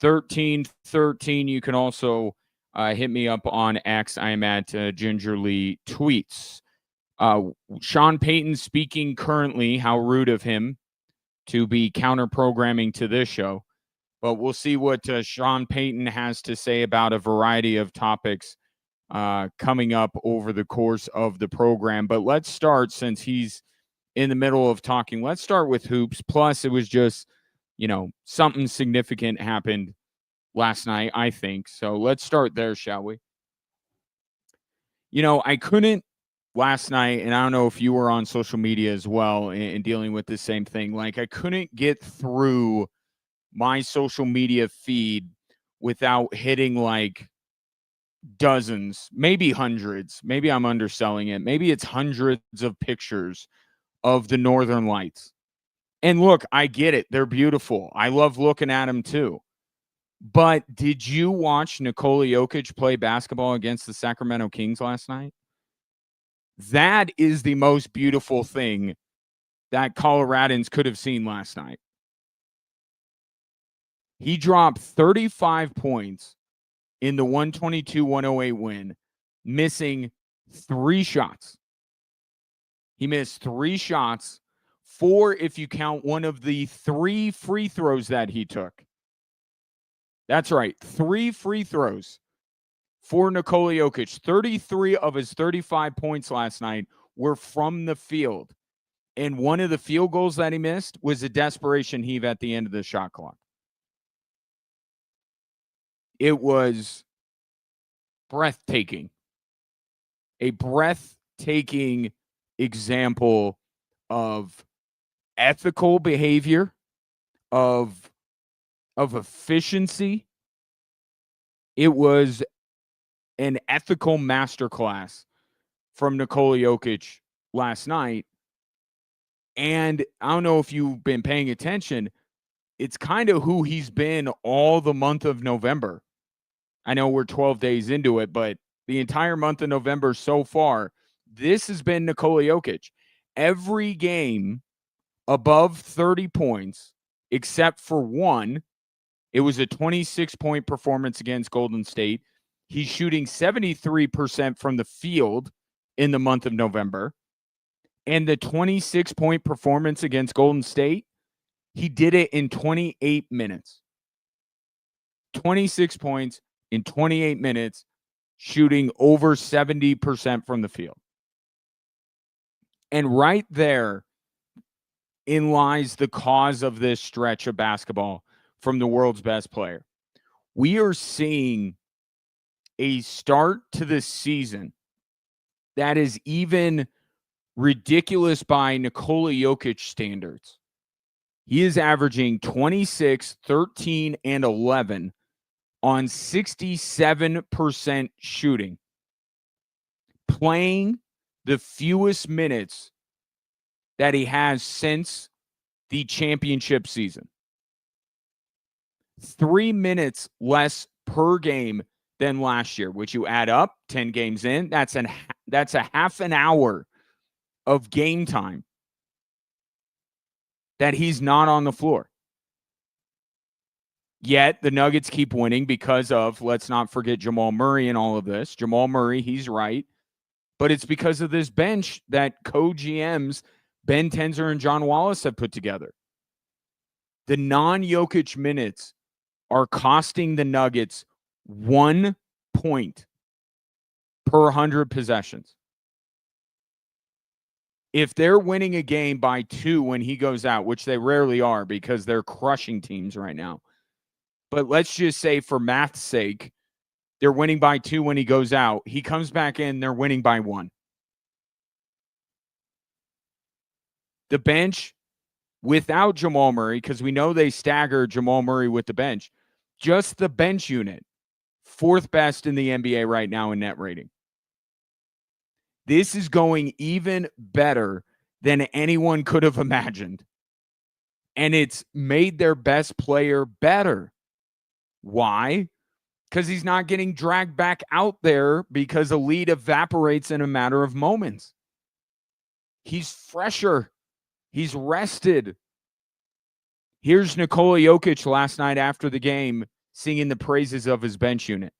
1313. You can also hit me up on X. I am at Gingerly Tweets. Sean Payton speaking currently. How rude of him to be counter-programming to this show. But we'll see what Sean Payton has to say about a variety of topics coming up over the course of the program. But let's start, since he's in the middle of talking, let's start with hoops. Plus, it was just, something significant happened last night, I think. So let's start there, shall we? I couldn't last night, and I don't know if you were on social media as well and dealing with the same thing. Like, I couldn't get through my social media feed without hitting like dozens, maybe hundreds. Maybe I'm underselling it. Maybe it's hundreds of pictures of the Northern Lights. And look, I get it. They're beautiful. I love looking at them too. But did you watch Nikola Jokic play basketball against the Sacramento Kings last night? That is the most beautiful thing that Coloradans could have seen last night. He dropped 35 points in the 122-108 win, missing 3 shots. He missed 3 shots, 4 if you count one of the 3 free throws that he took. That's right, 3 free throws for Nikola Jokic. 33 of his 35 points last night were from the field. And one of the field goals that he missed was a desperation heave at the end of the shot clock. It was breathtaking. A breathtaking example of ethical behavior, of efficiency. It was an ethical masterclass from Nikola Jokic last night. And I don't know if you've been paying attention, it's kind of who he's been all the month of November. I know we're 12 days into it, but the entire month of November so far, this has been Nikola Jokic. Every game above 30 points, except for one, it was a 26-point performance against Golden State. He's shooting 73% from the field in the month of November. And the 26-point performance against Golden State, he did it in 28 minutes. 26 points in 28 minutes, shooting over 70% from the field. And right there in lies the cause of this stretch of basketball from the world's best player. We are seeing a start to this season that is even ridiculous by Nikola Jokic standards. He is averaging 26, 13, and 11 on 67% shooting, playing the fewest minutes that he has since the championship season. 3 minutes less per game than last year, which you add up 10 games in, that's a half an hour of game time that he's not on the floor. Yet the Nuggets keep winning because of, let's not forget Jamal Murray and all of this. Jamal Murray, he's right. But it's because of this bench that co-GMs Ben Tenzer and John Wallace have put together. The non-Jokic minutes are costing the Nuggets 1 point per 100 possessions. If they're winning a game by 2 when he goes out, which they rarely are because they're crushing teams right now, but let's just say for math's sake, they're winning by 2 when he goes out. He comes back in, they're winning by 1. The bench, without Jamal Murray, because we know they stagger Jamal Murray with the bench, just the bench unit, 4th best in the NBA right now in net rating. This is going even better than anyone could have imagined. And it's made their best player better. Why? Because he's not getting dragged back out there because a lead evaporates in a matter of moments. He's fresher. He's rested. Here's Nikola Jokic last night after the game singing the praises of his bench unit.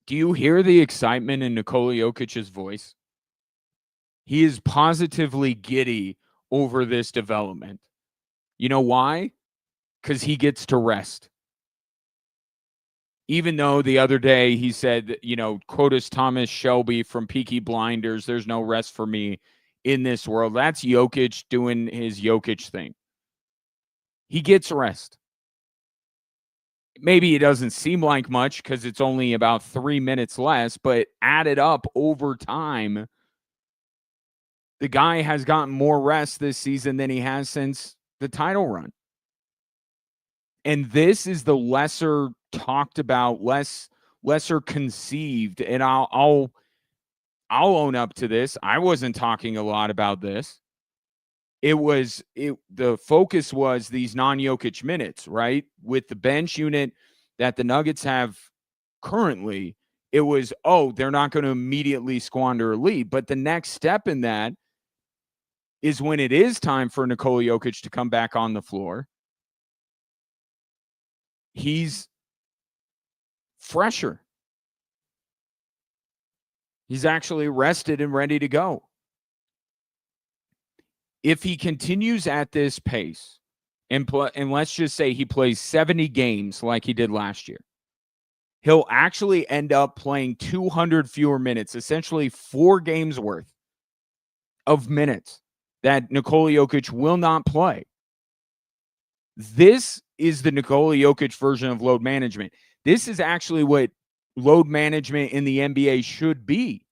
Do you hear the excitement in Nikola Jokic's voice? He is positively giddy over this development. You know why? Because he gets to rest. Even though the other day he said, quote as Thomas Shelby from Peaky Blinders, there's no rest for me in this world. That's Jokic doing his Jokic thing. He gets rest. Maybe it doesn't seem like much because it's only about 3 minutes less, but added up over time, the guy has gotten more rest this season than he has since the title run. And this is the lesser talked about, lesser conceived. And I'll own up to this. I wasn't talking a lot about this. The focus was these non-Jokic minutes, right? With the bench unit that the Nuggets have currently, it was, they're not going to immediately squander a lead. But the next step in that is when it is time for Nikola Jokic to come back on the floor, he's fresher. He's actually rested and ready to go. If he continues at this pace, and let's just say he plays 70 games like he did last year, he'll actually end up playing 200 fewer minutes, essentially 4 games worth of minutes that Nikola Jokic will not play. This is the Nikola Jokic version of load management. This is actually what load management in the NBA should be.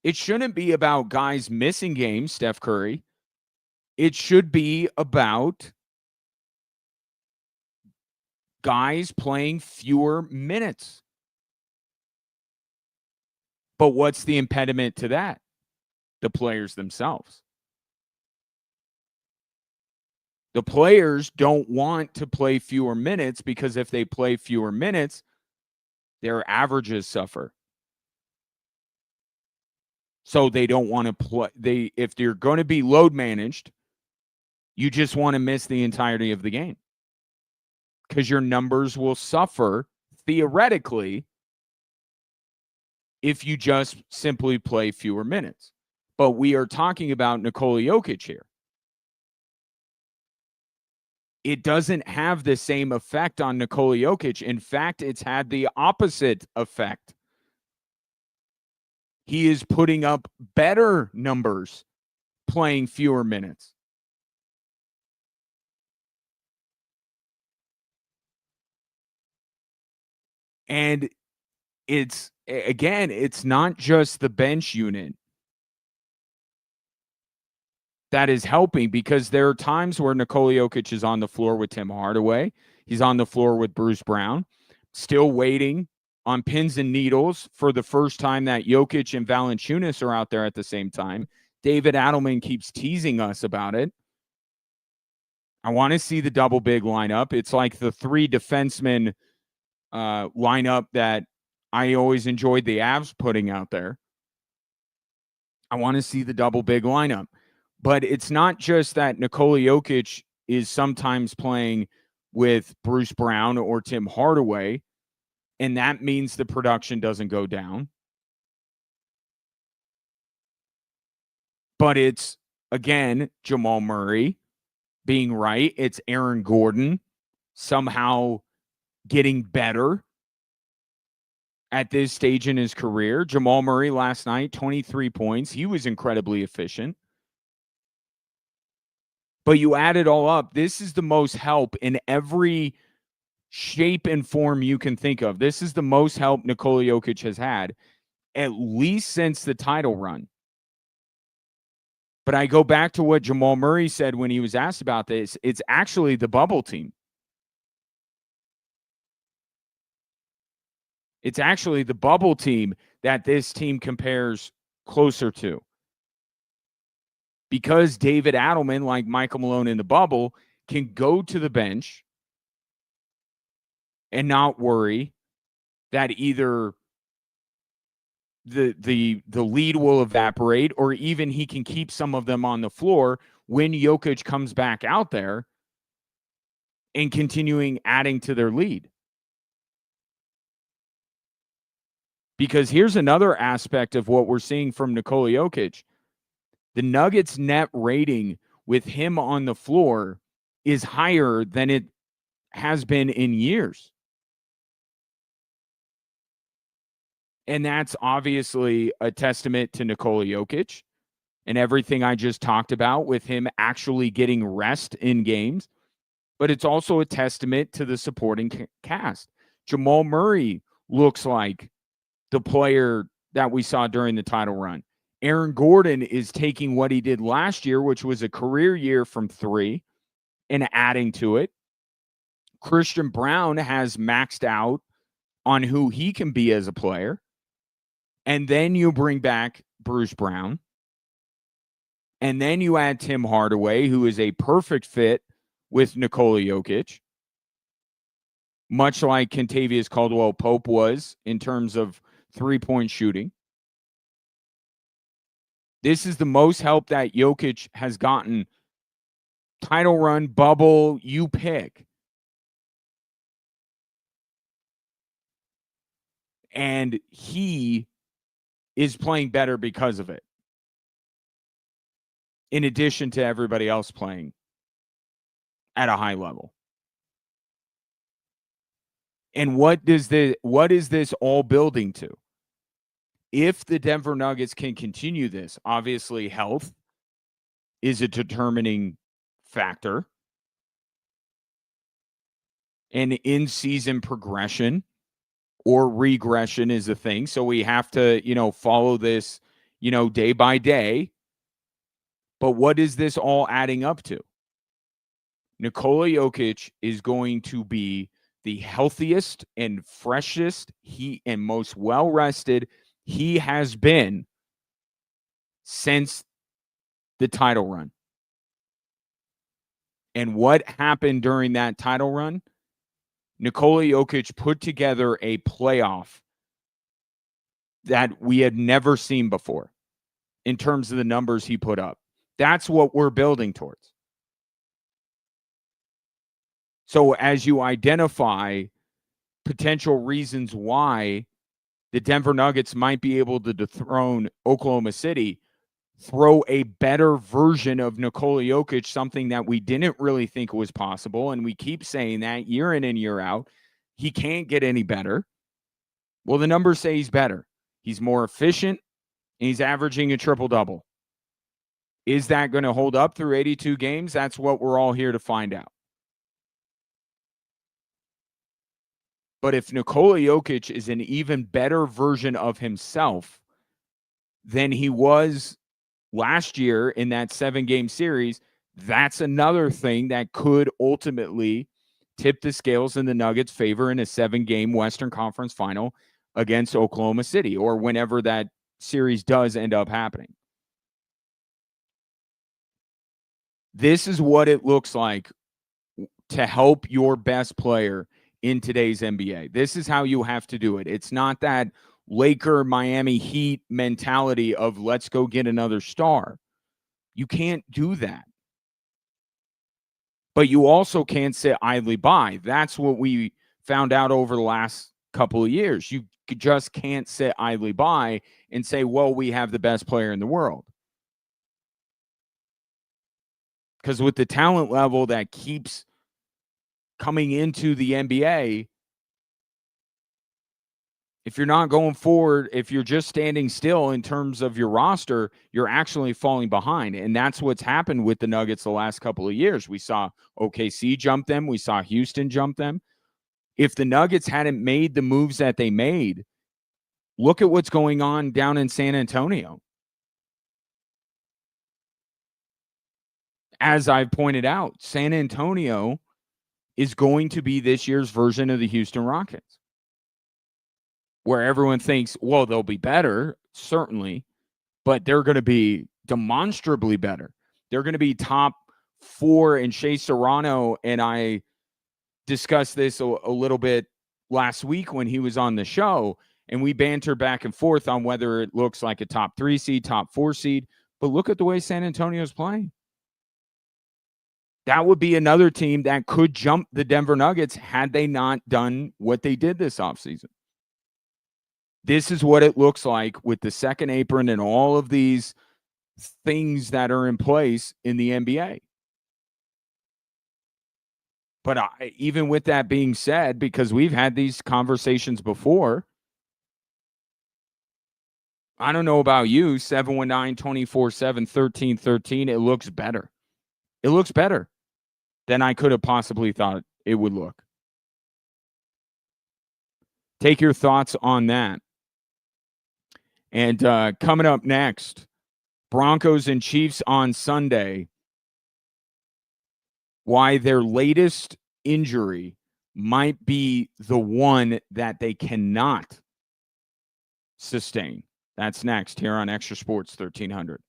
It shouldn't be about guys missing games, Steph Curry. It should be about guys playing fewer minutes. But what's the impediment to that? The players themselves. The players don't want to play fewer minutes because if they play fewer minutes, their averages suffer. So they don't want to play. If they're going to be load managed, you just want to miss the entirety of the game because your numbers will suffer theoretically if you just simply play fewer minutes. But we are talking about Nikola Jokic here. It doesn't have the same effect on Nikola Jokic. In fact, it's had the opposite effect. He is putting up better numbers playing fewer minutes. And it's not just the bench unit that is helping, because there are times where Nikola Jokic is on the floor with Tim Hardaway. He's on the floor with Bruce Brown, still waiting on pins and needles for the first time that Jokic and Valanciunas are out there at the same time. David Adelman keeps teasing us about it. I want to see the double big lineup. It's like the 3 defensemen lineup that I always enjoyed the Avs putting out there. I want to see the double big lineup. But it's not just that Nikola Jokic is sometimes playing with Bruce Brown or Tim Hardaway, and that means the production doesn't go down. But it's, again, Jamal Murray being right. It's Aaron Gordon somehow getting better at this stage in his career. Jamal Murray last night, 23 points. He was incredibly efficient. But you add it all up, this is the most help in every shape and form you can think of. This is the most help Nikola Jokic has had, at least since the title run. But I go back to what Jamal Murray said when he was asked about this. It's actually the bubble team. It's actually the bubble team that this team compares closer to. Because David Adelman, like Michael Malone in the bubble, can go to the bench and not worry that either the lead will evaporate or even he can keep some of them on the floor when Jokic comes back out there and continuing adding to their lead. Because here's another aspect of what we're seeing from Nikola Jokic. The Nuggets net rating with him on the floor is higher than it has been in years. And that's obviously a testament to Nikola Jokic and everything I just talked about with him actually getting rest in games. But it's also a testament to the supporting cast. Jamal Murray looks like the player that we saw during the title run. Aaron Gordon is taking what he did last year, which was a career year from 3, and adding to it. Christian Brown has maxed out on who he can be as a player. And then you bring back Bruce Brown. And then you add Tim Hardaway, who is a perfect fit with Nikola Jokic, much like Kentavious Caldwell-Pope was in terms of three-point shooting. This is the most help that Jokic has gotten. Title run, bubble, you pick. And he is playing better because of it, in addition to everybody else playing at a high level. And what is this all building to? If the Denver Nuggets can continue this, obviously health is a determining factor. And in-season progression or regression is a thing. So we have to, follow this, day by day. But what is this all adding up to? Nikola Jokic is going to be the healthiest and freshest and most well-rested he has been since the title run. And what happened during that title run? Nikola Jokic put together a playoff that we had never seen before in terms of the numbers he put up. That's what we're building towards. So as you identify potential reasons why the Denver Nuggets might be able to dethrone Oklahoma City, throw a better version of Nikola Jokic, something that we didn't really think was possible, and we keep saying that year in and year out. He can't get any better. Well, the numbers say he's better. He's more efficient, and he's averaging a triple-double. Is that going to hold up through 82 games? That's what we're all here to find out. But if Nikola Jokic is an even better version of himself than he was last year in that 7-game series, that's another thing that could ultimately tip the scales in the Nuggets' favor in a 7-game Western Conference final against Oklahoma City, or whenever that series does end up happening. This is what it looks like to help your best player in today's NBA. This is how you have to do it. It's not that Laker, Miami Heat mentality of let's go get another star. You can't do that. But you also can't sit idly by. That's what we found out over the last couple of years. You just can't sit idly by and say, well, we have the best player in the world. Because with the talent level that keeps coming into the NBA, if you're not going forward, if you're just standing still in terms of your roster, you're actually falling behind. And that's what's happened with the Nuggets the last couple of years. We saw OKC jump them. We saw Houston jump them. If the Nuggets hadn't made the moves that they made, look at what's going on down in San Antonio. As I've pointed out, San Antonio is going to be this year's version of the Houston Rockets, where everyone thinks, well, they'll be better, certainly, but they're going to be demonstrably better. They're going to be top 4, and Shea Serrano and I discussed this a little bit last week when he was on the show, and we banter back and forth on whether it looks like a top 3 seed, top 4 seed. But look at the way San Antonio's playing. That would be another team that could jump the Denver Nuggets had they not done what they did this offseason. This is what it looks like with the second apron and all of these things that are in place in the NBA. But even with that being said, because we've had these conversations before, I don't know about you, 719-247-1313, it looks better. It looks better than I could have possibly thought it would look. Take your thoughts on that. And coming up next, Broncos and Chiefs on Sunday. Why their latest injury might be the one that they cannot sustain. That's next here on Extra Sports 1300.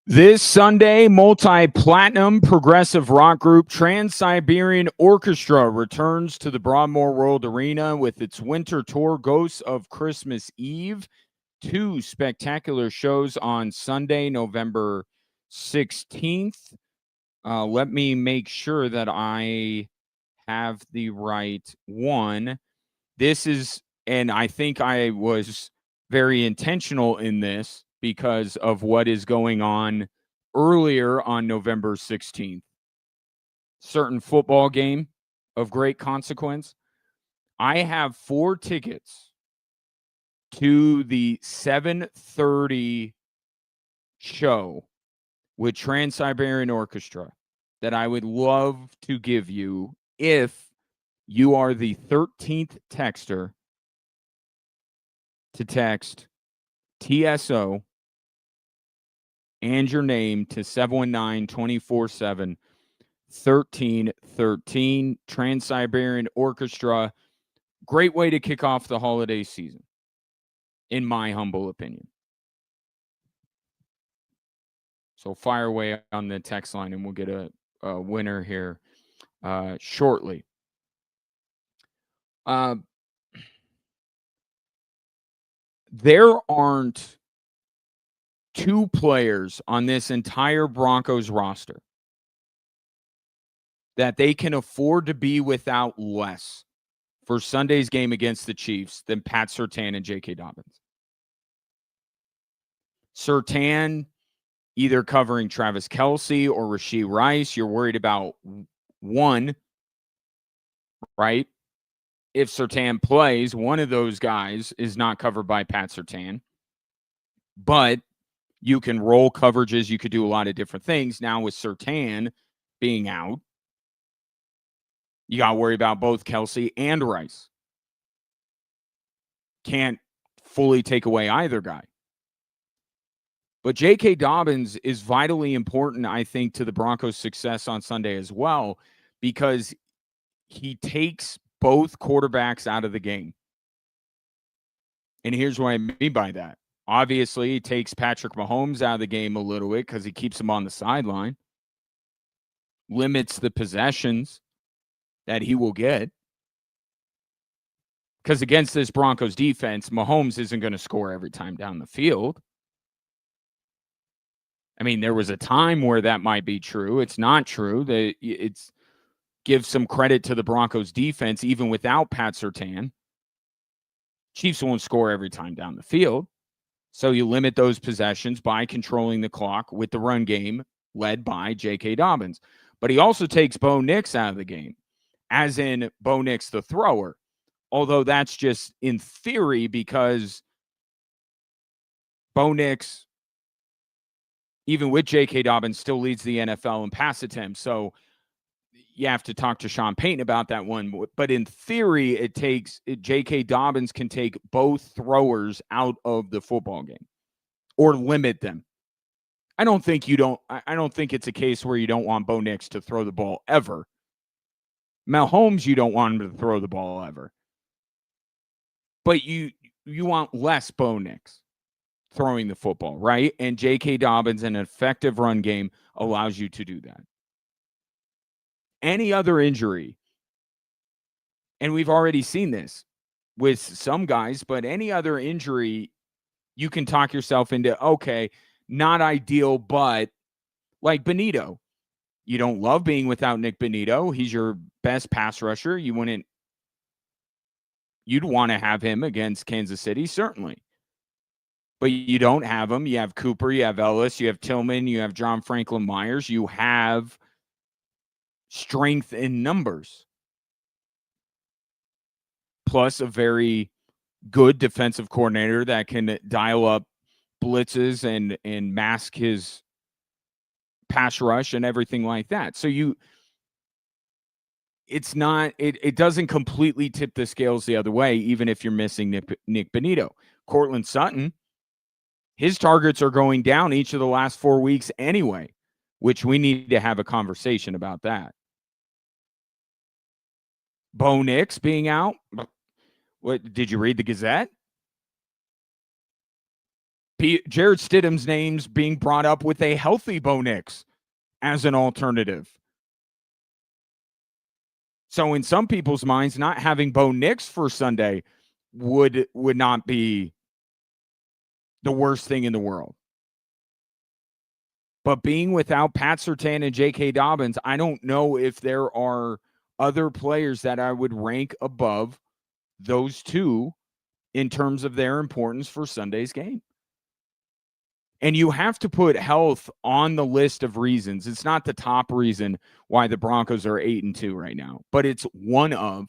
This Sunday, multi-platinum progressive rock group Trans-Siberian Orchestra returns to the Broadmoor World Arena with its winter tour Ghosts of Christmas Eve. 2 spectacular shows on Sunday, November 16th. Let me make sure that I have the right one. This is, and I think I was very intentional in this because of what is going on earlier on November 16th. Certain football game of great consequence. I have 4 tickets to the 7:30 show with Trans-Siberian Orchestra that I would love to give you if you are the 13th texter to text TSO and your name to 719-247-1313. Trans-Siberian Orchestra, great way to kick off the holiday season, in my humble opinion. So fire away on the text line and we'll get a winner here shortly. There aren't 2 players on this entire Broncos roster that they can afford to be without less for Sunday's game against the Chiefs than Pat Surtain and J.K. Dobbins. Surtain either covering Travis Kelce or Rashee Rice. You're worried about one, right? If Surtain plays, one of those guys is not covered by Pat Surtain. But you can roll coverages. You could do a lot of different things. Now with Surtain being out, you got to worry about both Kelce and Rice. Can't fully take away either guy. But J.K. Dobbins is vitally important, I think, to the Broncos' success on Sunday as well, because he takes both quarterbacks out of the game. And here's what I mean by that. Obviously, he takes Patrick Mahomes out of the game a little bit because he keeps him on the sideline, limits the possessions that he will get. Because against this Broncos defense, Mahomes isn't going to score every time down the field. I mean, there was a time where that might be true. It's not true. It's give some credit to the Broncos defense, even without Pat Surtain. Chiefs won't score every time down the field. So you limit those possessions by controlling the clock with the run game led by J.K. Dobbins. But he also takes Bo Nix out of the game, as in Bo Nix the thrower. Although that's just in theory because Bo Nix, even with J.K. Dobbins, still leads the NFL in pass attempts. So you have to talk to Sean Payton about that one. But in theory, J.K. Dobbins can take both throwers out of the football game or limit them. I don't think it's a case where you don't want Bo Nix to throw the ball ever. Mahomes, you don't want him to throw the ball ever. But you want less Bo Nix throwing the football, right? And J.K. Dobbins, an effective run game, allows you to do that. Any other injury, and we've already seen this with some guys, but any other injury, you can talk yourself into, okay, not ideal, but like Benito. You don't love being without Nick Benito. He's your best pass rusher. You'd want to have him against Kansas City, certainly. But you don't have him. You have Cooper, you have Ellis, you have Tillman, you have John Franklin Myers. You have strength in numbers. Plus a very good defensive coordinator that can dial up blitzes and mask his pass rush and everything like that. So it doesn't completely tip the scales the other way, even if you're missing Nick Benito. Cortland Sutton, his targets are going down each of the last 4 weeks anyway, which we need to have a conversation about that. Bo Nix being out. What did you read the Gazette? Jared Stidham's name's being brought up with a healthy Bo Nix as an alternative. So in some people's minds, not having Bo Nix for Sunday would not be the worst thing in the world. But being without Pat Surtain and J.K. Dobbins, I don't know if there are other players that I would rank above those two in terms of their importance for Sunday's game. And you have to put health on the list of reasons. It's not the top reason why the Broncos are 8-2 right now, but it's one of.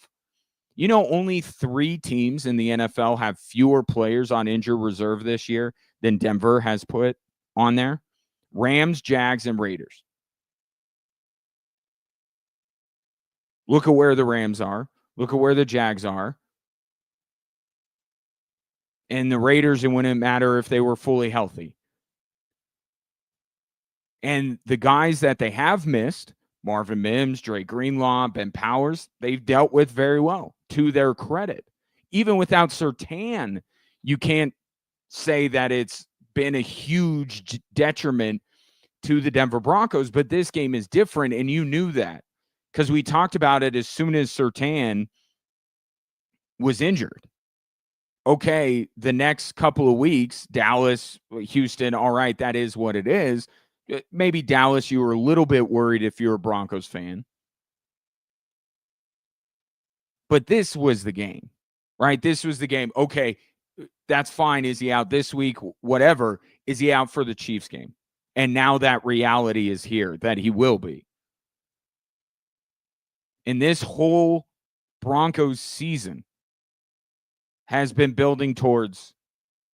Only 3 teams in the NFL have fewer players on injured reserve this year than Denver has put on there. Rams, Jags, and Raiders. Look at where the Rams are. Look at where the Jags are. And the Raiders, it wouldn't matter if they were fully healthy. And the guys that they have missed, Marvin Mims, Dre Greenlaw, Ben Powers, they've dealt with very well, to their credit. Even without Surtain, you can't say that it's been a huge detriment to the Denver Broncos, but this game is different, and you knew that because we talked about it as soon as Surtain was injured. Okay, the next couple of weeks, Dallas, Houston, all right, that is what it is. Maybe Dallas, you were a little bit worried if you're a Broncos fan. But this was the game, right? This was the game. Okay, that's fine. Is he out this week? Whatever. Is he out for the Chiefs game? And now that reality is here that he will be. And this whole Broncos season has been building towards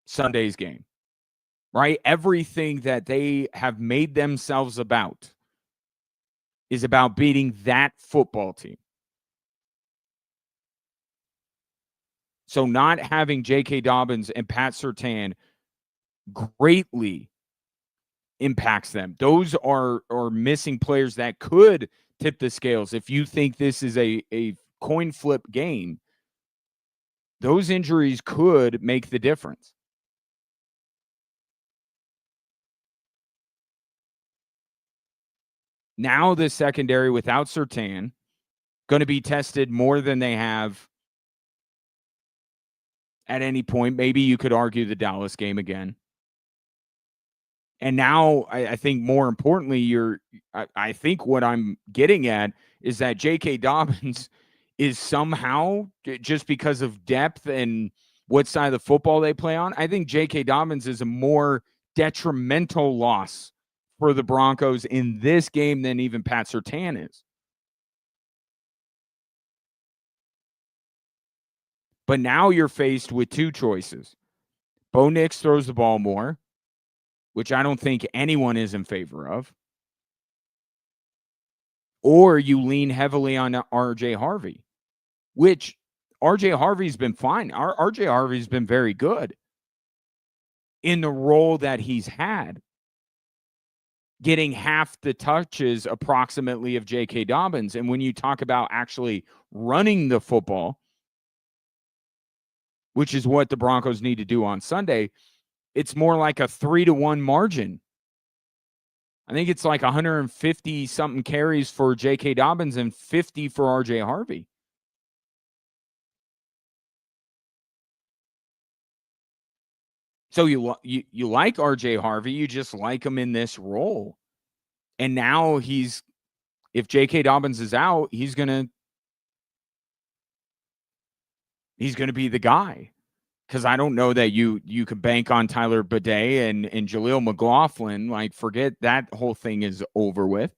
Sunday's game, right? Everything that they have made themselves about is about beating that football team. So not having J.K. Dobbins and Pat Surtain greatly impacts them. Those are missing players that could tip the scales. If you think this is a coin flip game, those injuries could make the difference. Now the secondary without Surtain going to be tested more than they have at any point. Maybe you could argue the Dallas game again. And now I think more importantly, I think what I'm getting at is that J.K. Dobbins is somehow, just because of depth and what side of the football they play on, I think J.K. Dobbins is a more detrimental loss for the Broncos in this game than even Pat Surtain is. But now you're faced with two choices. Bo Nix throws the ball more, which I don't think anyone is in favor of. Or you lean heavily on R.J. Harvey, which R.J. Harvey's been fine. R.J. Harvey's been very good in the role that he's had, getting half the touches approximately of J.K. Dobbins. And when you talk about actually running the football, which is what the Broncos need to do on Sunday, it's more like a 3-1 margin. I think it's like 150 something carries for J.K. Dobbins and 50 for R.J. Harvey. So you like R.J. Harvey, you just like him in this role. And now if J.K. Dobbins is out, he's gonna be the guy. Because I don't know that you could bank on Tyler Bidet and Jaleel McLaughlin. Like, forget that whole thing is over with.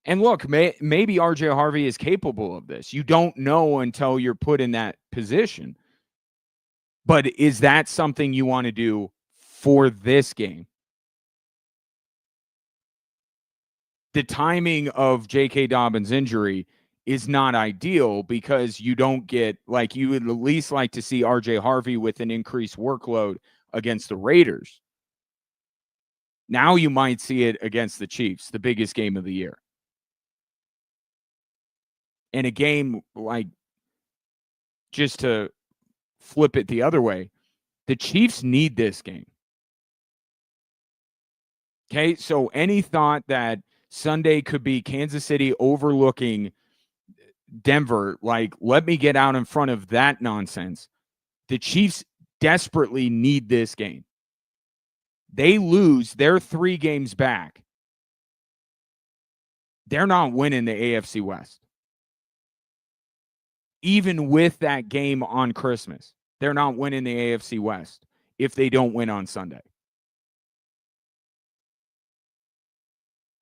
And look, maybe R.J. Harvey is capable of this. You don't know until you're put in that position. But is that something you want to do for this game? The timing of J.K. Dobbins' injury is not ideal because you don't get, like, you would at least like to see R.J. Harvey with an increased workload against the Raiders. Now you might see it against the Chiefs, the biggest game of the year. In a game, like, just to flip it the other way. The Chiefs need this game. Okay, so any thought that Sunday could be Kansas City overlooking Denver, like, let me get out in front of that nonsense. The Chiefs desperately need this game. They lose, they're 3 games back. They're not winning the AFC West. Even with that game on Christmas, they're not winning the AFC West if they don't win on Sunday.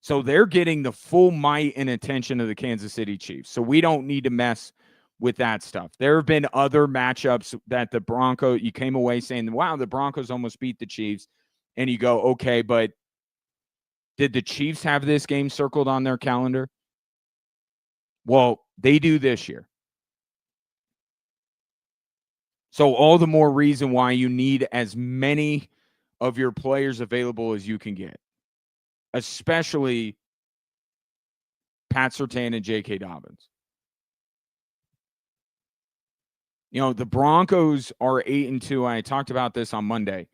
So they're getting the full might and attention of the Kansas City Chiefs. So we don't need to mess with that stuff. There have been other matchups that the Broncos, you came away saying, wow, the Broncos almost beat the Chiefs. And you go, okay, but did the Chiefs have this game circled on their calendar? Well, they do this year. So all the more reason why you need as many of your players available as you can get, especially Pat Surtain and J.K. Dobbins. You know, the Broncos are 8-2. I talked about this on Monday.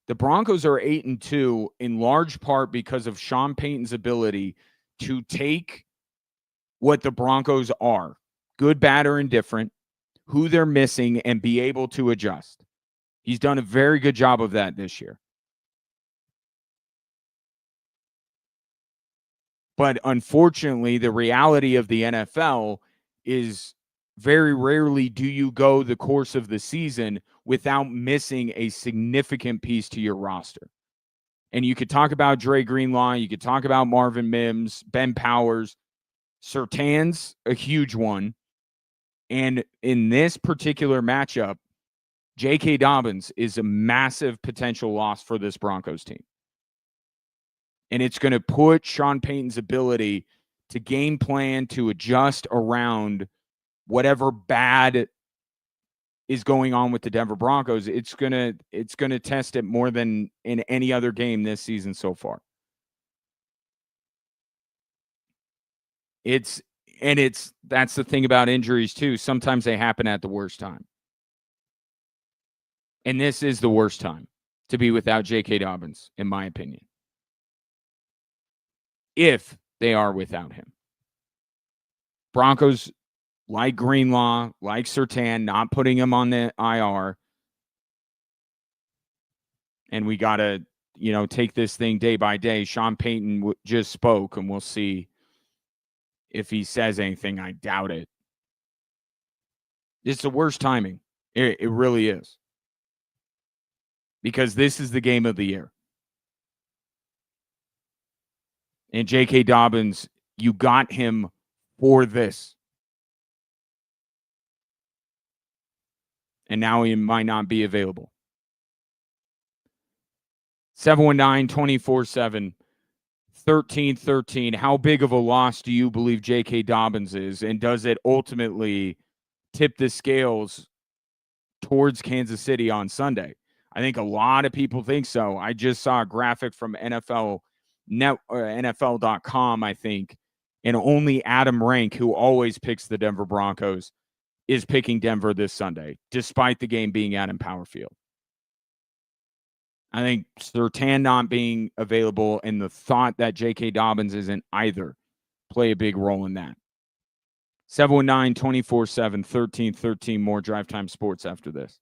The Broncos are 8-2 in large part because of Sean Payton's ability to take what the Broncos are, good, bad, or indifferent, who they're missing, and be able to adjust. He's done a very good job of that this year. But unfortunately, the reality of the NFL is very rarely do you go the course of the season without missing a significant piece to your roster. And you could talk about Dre Greenlaw, you could talk about Marvin Mims, Ben Powers, Surtain's a huge one. And in this particular matchup, J.K. Dobbins is a massive potential loss for this Broncos team. And it's going to put Sean Payton's ability to game plan, to adjust around whatever bad is going on with the Denver Broncos. It's going to test it more than in any other game this season so far. That's the thing about injuries too. Sometimes they happen at the worst time. And this is the worst time to be without J.K. Dobbins, in my opinion. If they are without him. Broncos, like Greenlaw, like Surtain, not putting him on the IR. And we got to, take this thing day by day. Sean Payton just spoke, and we'll see if he says anything. I doubt it. It's the worst timing. It really is. Because this is the game of the year. And J.K. Dobbins, you got him for this. And now he might not be available. 719-24-7, 13-13. How big of a loss do you believe J.K. Dobbins is? And does it ultimately tip the scales towards Kansas City on Sunday? I think a lot of people think so. I just saw a graphic from NFL.com, I think, and only Adam Rank, who always picks the Denver Broncos, is picking Denver this Sunday, despite the game being at Empower Field. I think Surtain not being available and the thought that J.K. Dobbins isn't either play a big role in that. 719-24-7, 13-13, more Drive Time Sports after this.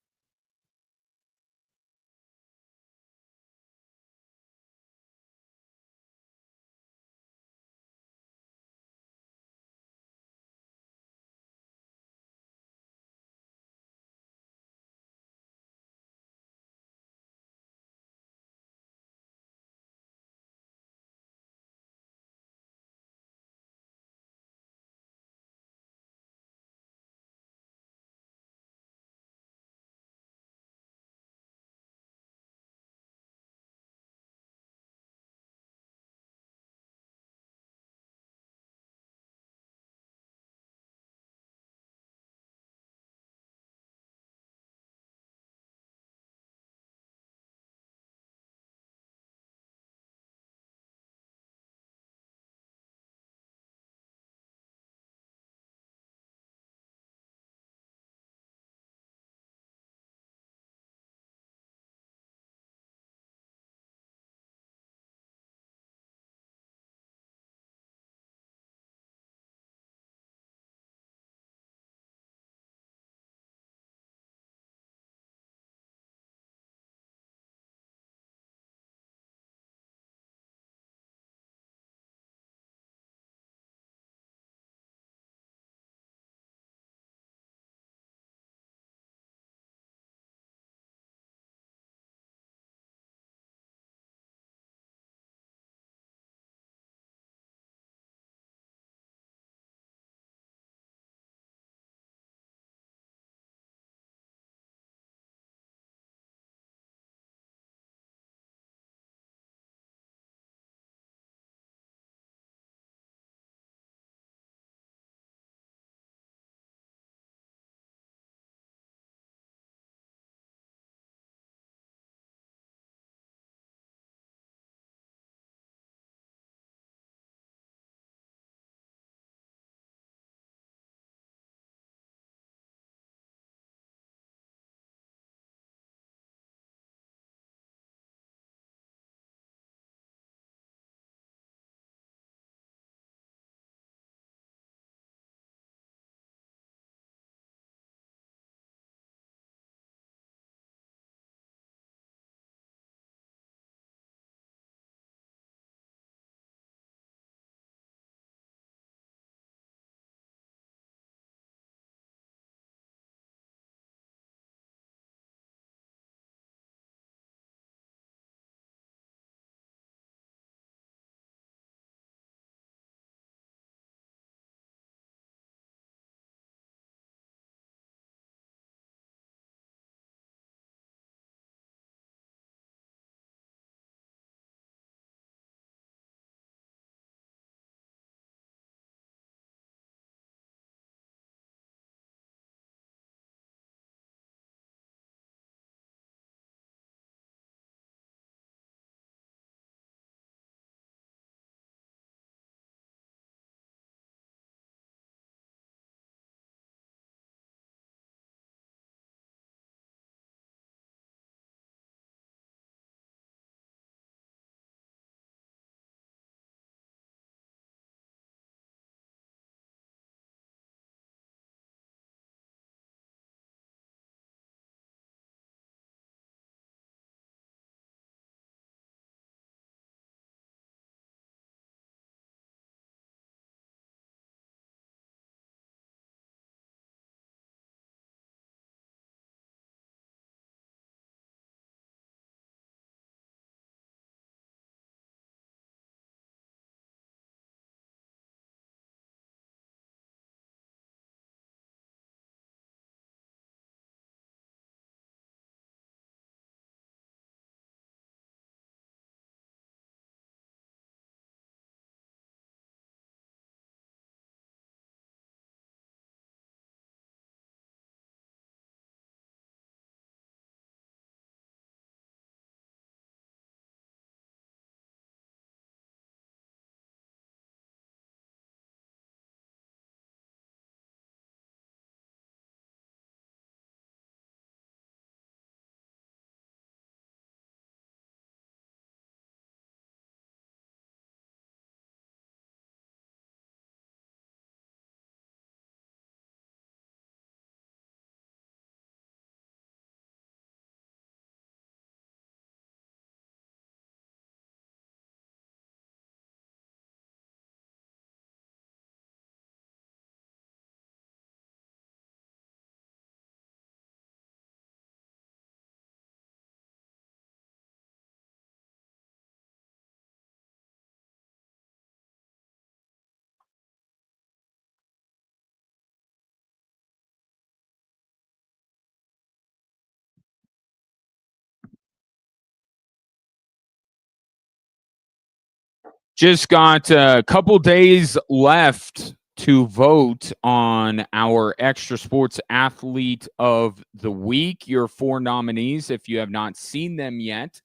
Just got a couple days left to vote on our Extra Sports Athlete of the Week. Your 4 nominees, if you have not seen them yet: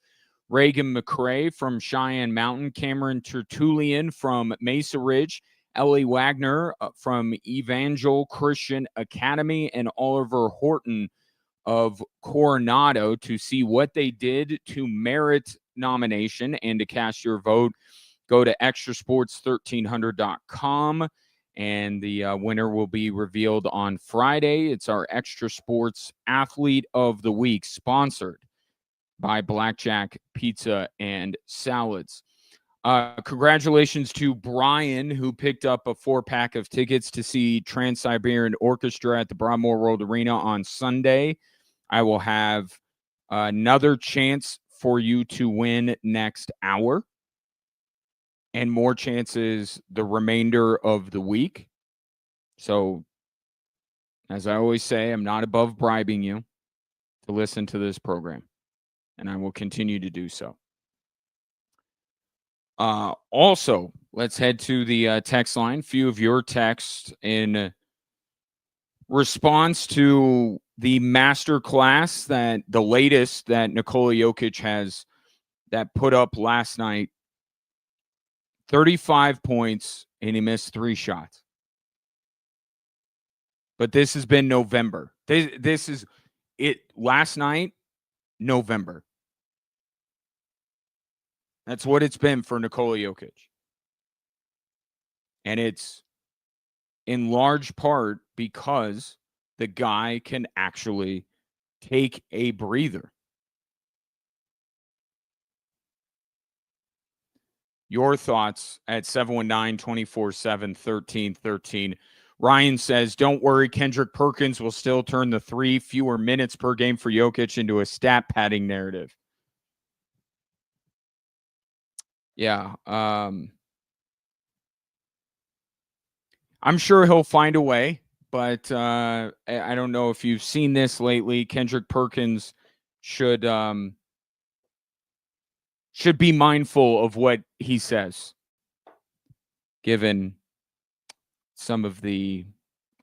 Reagan McCrae from Cheyenne Mountain, Cameron Tertullian from Mesa Ridge, Ellie Wagner from Evangel Christian Academy, and Oliver Horton of Coronado. To see what they did to merit nomination and to cast your vote, go to extrasports1300.com, and the winner will be revealed on Friday. It's our Extra Sports Athlete of the Week, sponsored by Blackjack Pizza and Salads. Congratulations to Brian, who picked up a 4-pack of tickets to see Trans-Siberian Orchestra at the Broadmoor World Arena on Sunday. I will have another chance for you to win next hour, and more chances the remainder of the week. So, as I always say, I'm not above bribing you to listen to this program, and I will continue to do so. Also, let's head to the text line. A few of your texts in response to the master class, that the latest that Nikola Jokic has, that put up last night. 35 points, and he missed 3 shots. But this has been November. This is it. Last night, November. That's what it's been for Nikola Jokic. And it's in large part because the guy can actually take a breather. Your thoughts at 719-247-1313. Ryan says, don't worry, Kendrick Perkins will still turn the 3 fewer minutes per game for Jokic into a stat padding narrative. Yeah. I'm sure he'll find a way, but I don't know if you've seen this lately. Kendrick Perkins should be mindful of what he says, given some of the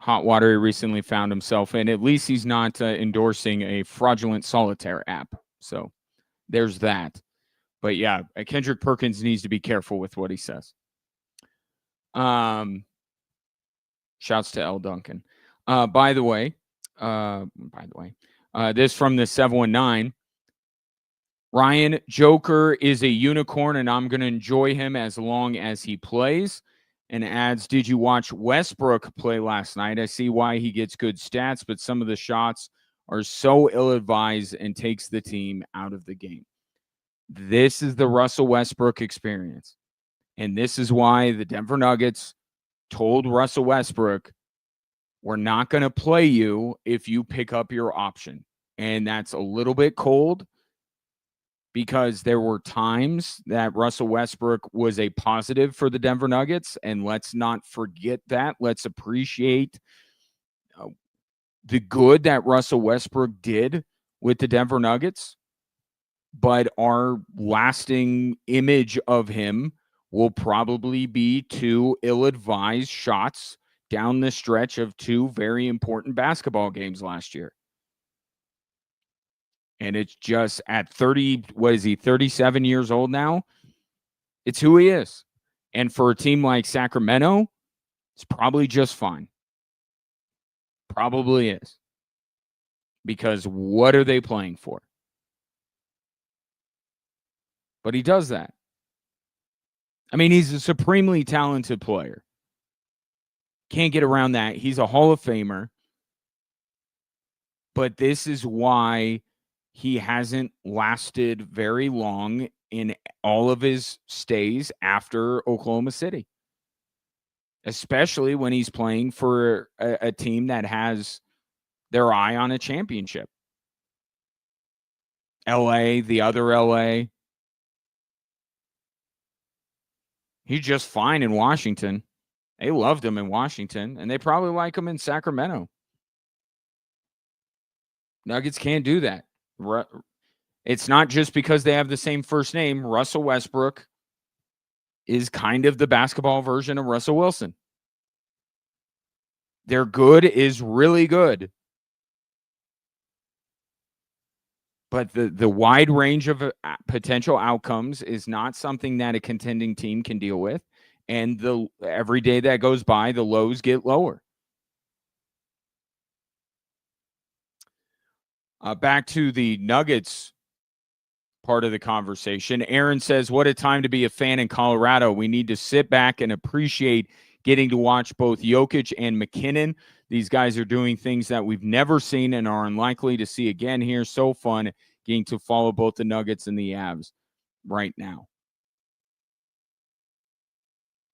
hot water he recently found himself in. At least he's not endorsing a fraudulent solitaire app. So there's that. But yeah, Kendrick Perkins needs to be careful with what he says. Shouts to L. Duncan. By the way, this from the 719. Ryan, Joker is a unicorn, and I'm going to enjoy him as long as he plays. And adds, did you watch Westbrook play last night? I see why he gets good stats, but some of the shots are so ill-advised and takes the team out of the game. This is the Russell Westbrook experience. And this is why the Denver Nuggets told Russell Westbrook, we're not going to play you if you pick up your option. And that's a little bit cold, because there were times that Russell Westbrook was a positive for the Denver Nuggets, and let's not forget that. Let's appreciate the good that Russell Westbrook did with the Denver Nuggets, but our lasting image of him will probably be 2 ill-advised shots down the stretch of 2 very important basketball games last year. And it's just at 30, what is he, 37 years old now? It's who he is. And for a team like Sacramento, it's probably just fine. Probably is. Because what are they playing for? But he does that. I mean, he's a supremely talented player. Can't get around that. He's a Hall of Famer. But this is why he hasn't lasted very long in all of his stays after Oklahoma City, especially when he's playing for a team that has their eye on a championship. LA, the other LA. He's just fine in Washington. They loved him in Washington, and they probably like him in Sacramento. Nuggets can't do that. It's not just because they have the same first name. Russell Westbrook is kind of the basketball version of Russell Wilson. Their good is really good. But the wide range of potential outcomes is not something that a contending team can deal with. And every day that goes by, the lows get lower. Back to the Nuggets part of the conversation. Aaron says, what a time to be a fan in Colorado. We need to sit back and appreciate getting to watch both Jokic and McKinnon. These guys are doing things that we've never seen and are unlikely to see again here. So fun getting to follow both the Nuggets and the Avs right now.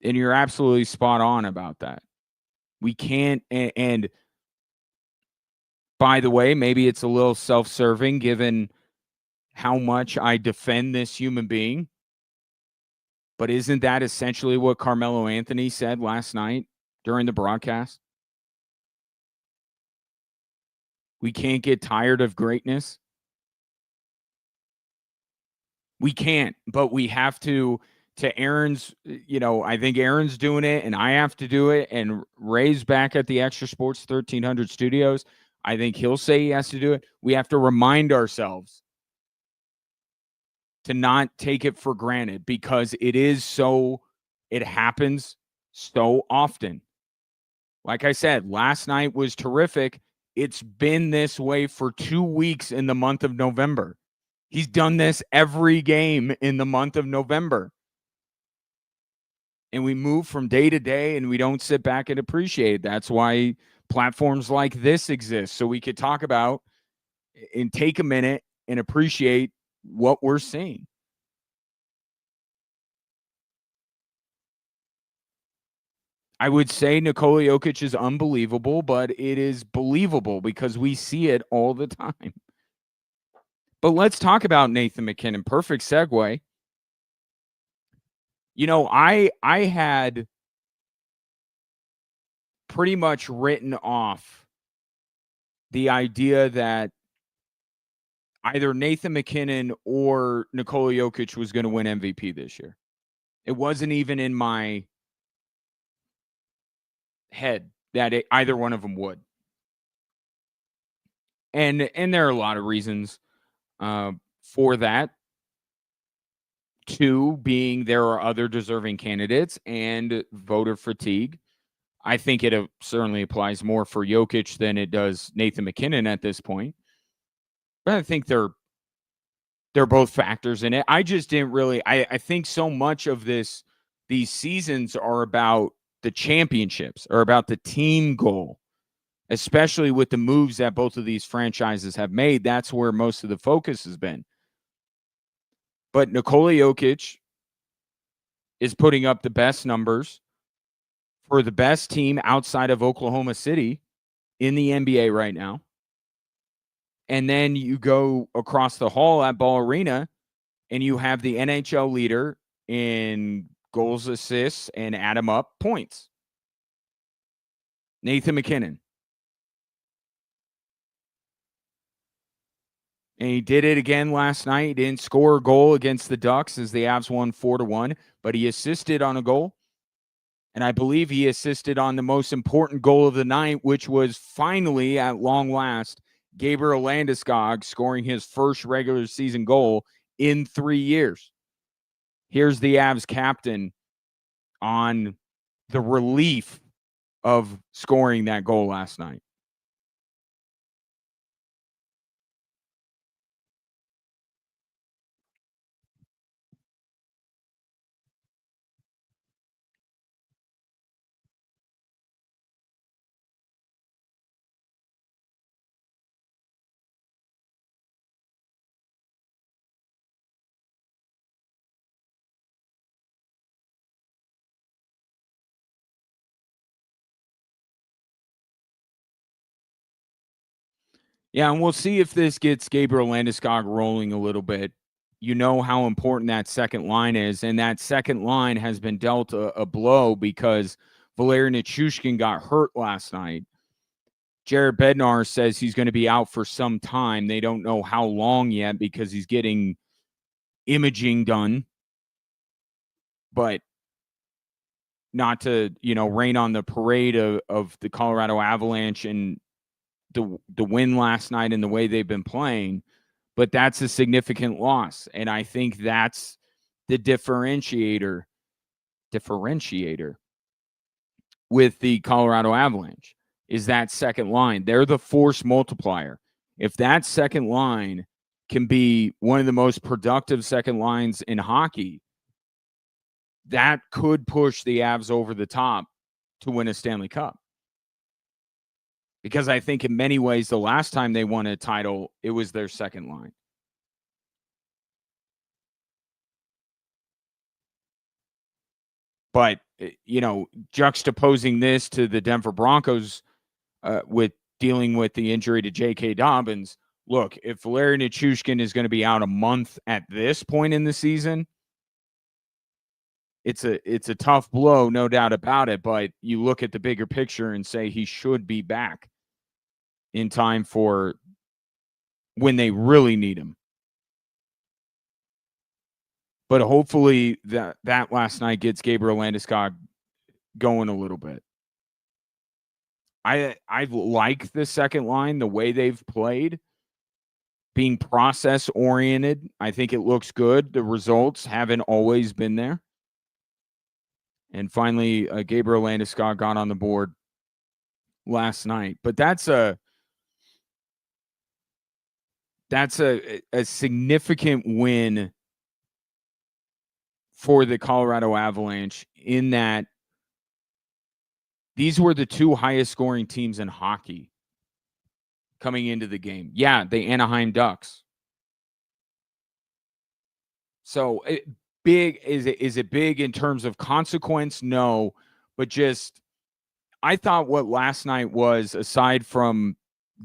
And you're absolutely spot on about that. We can't, and by the way, maybe it's a little self-serving given how much I defend this human being. But isn't that essentially what Carmelo Anthony said last night during the broadcast? We can't get tired of greatness. We can't, but we have to Aaron's, I think Aaron's doing it and I have to do it. And Ray's back at the Extra Sports 1300 studios. I think he'll say he has to do it. We have to remind ourselves to not take it for granted because it happens so often. Like I said, last night was terrific. It's been this way for 2 weeks in the month of November. He's done this every game in the month of November. And we move from day to day and we don't sit back and appreciate it. That's why platforms like this exist. So we could talk about and take a minute and appreciate what we're seeing. I would say Nikola Jokic is unbelievable, but it is believable because we see it all the time. But let's talk about Nathan McKinnon. Perfect segue. I had pretty much written off the idea that either Nathan McKinnon or Nikola Jokic was going to win MVP this year. It wasn't even in my head that either one of them would. And there are a lot of reasons for that. Two being there are other deserving candidates and voter fatigue. I think it certainly applies more for Jokic than it does Nathan McKinnon at this point. But I think they're both factors in it. I just didn't really I think so much of these seasons are about the championships or about the team goal, especially with the moves that both of these franchises have made. That's where most of the focus has been. But Nikola Jokic is putting up the best numbers for the best team outside of Oklahoma City in the NBA right now. And then you go across the hall at Ball Arena and you have the NHL leader in goals, assists, and add them up points. Nathan McKinnon. And he did it again last night. He didn't score a goal against the Ducks as the Avs won 4-1, but he assisted on a goal. And I believe he assisted on the most important goal of the night, which was finally, at long last, Gabriel Landeskog scoring his first regular season goal in 3 years. Here's the Avs captain on the relief of scoring that goal last night. Yeah, and we'll see if this gets Gabriel Landeskog rolling a little bit. You know how important that second line is, and that second line has been dealt a blow because Valeri Nichushkin got hurt last night. Jared Bednar says he's going to be out for some time. They don't know how long yet because he's getting imaging done. But not to, rain on the parade of the Colorado Avalanche and the win last night and the way they've been playing, but that's a significant loss. And I think that's the differentiator with the Colorado Avalanche is that second line. They're the force multiplier. If that second line can be one of the most productive second lines in hockey, that could push the Avs over the top to win a Stanley Cup. Because I think in many ways, the last time they won a title, it was their second line. But, juxtaposing this to the Denver Broncos with dealing with the injury to J.K. Dobbins, look, if Valeri Nichushkin is going to be out a month at this point in the season, it's a tough blow, no doubt about it. But you look at the bigger picture and say he should be back in time for when they really need him. But hopefully that last night gets Gabriel Landeskog going a little bit. I like the second line, the way they've played, being process oriented. I think it looks good. The results haven't always been there. And finally, Gabriel Landeskog got on the board last night. But that's a significant win for the Colorado Avalanche in that these were the two highest scoring teams in hockey coming into the game. Yeah, the Anaheim Ducks. So big, is it big in terms of consequence? No, but just I thought what last night was, aside from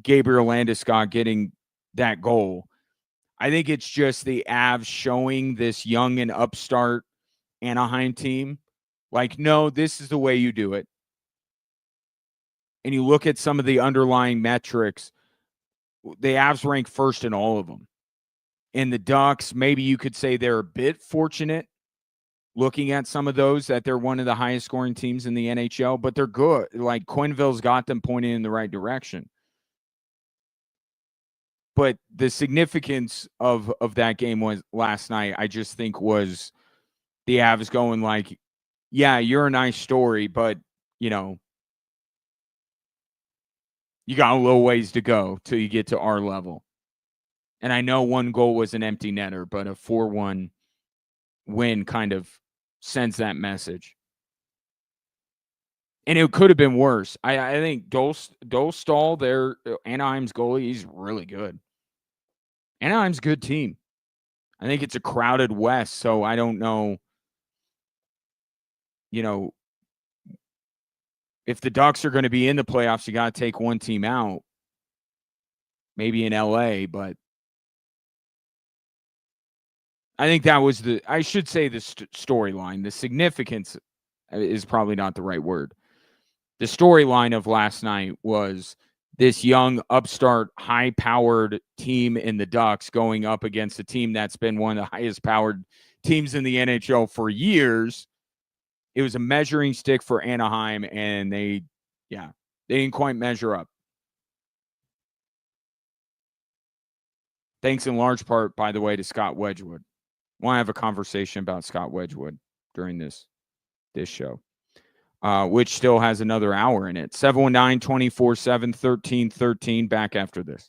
Gabriel Landeskog getting that goal, I think it's just the Avs showing this young and upstart Anaheim team, like, no, this is the way you do it. And you look at some of the underlying metrics, the Avs rank first in all of them. And the Ducks, maybe you could say they're a bit fortunate looking at some of those, that they're one of the highest scoring teams in the NHL, but they're good. Like, Quenneville's got them pointing in the right direction. But the significance of that game was last night, I just think, was the Avs going like, yeah, you're a nice story, but, you got a little ways to go till you get to our level. And I know one goal was an empty netter, but a 4-1 win kind of sends that message. And it could have been worse. I think Dostal, their Anaheim's goalie, he's really good. Anaheim's a good team. I think it's a crowded West, so I don't know, if the Ducks are going to be in the playoffs, you got to take one team out, maybe in LA, but I think that was I should say the storyline. The significance is probably not the right word. The storyline of last night was this young, upstart, high-powered team in the Ducks going up against a team that's been one of the highest-powered teams in the NHL for years. It was a measuring stick for Anaheim, and they didn't quite measure up. Thanks in large part, by the way, to Scott Wedgwood. Want to have a conversation about Scott Wedgwood during this show, which still has another hour in it. 719-247-1313. Back after this.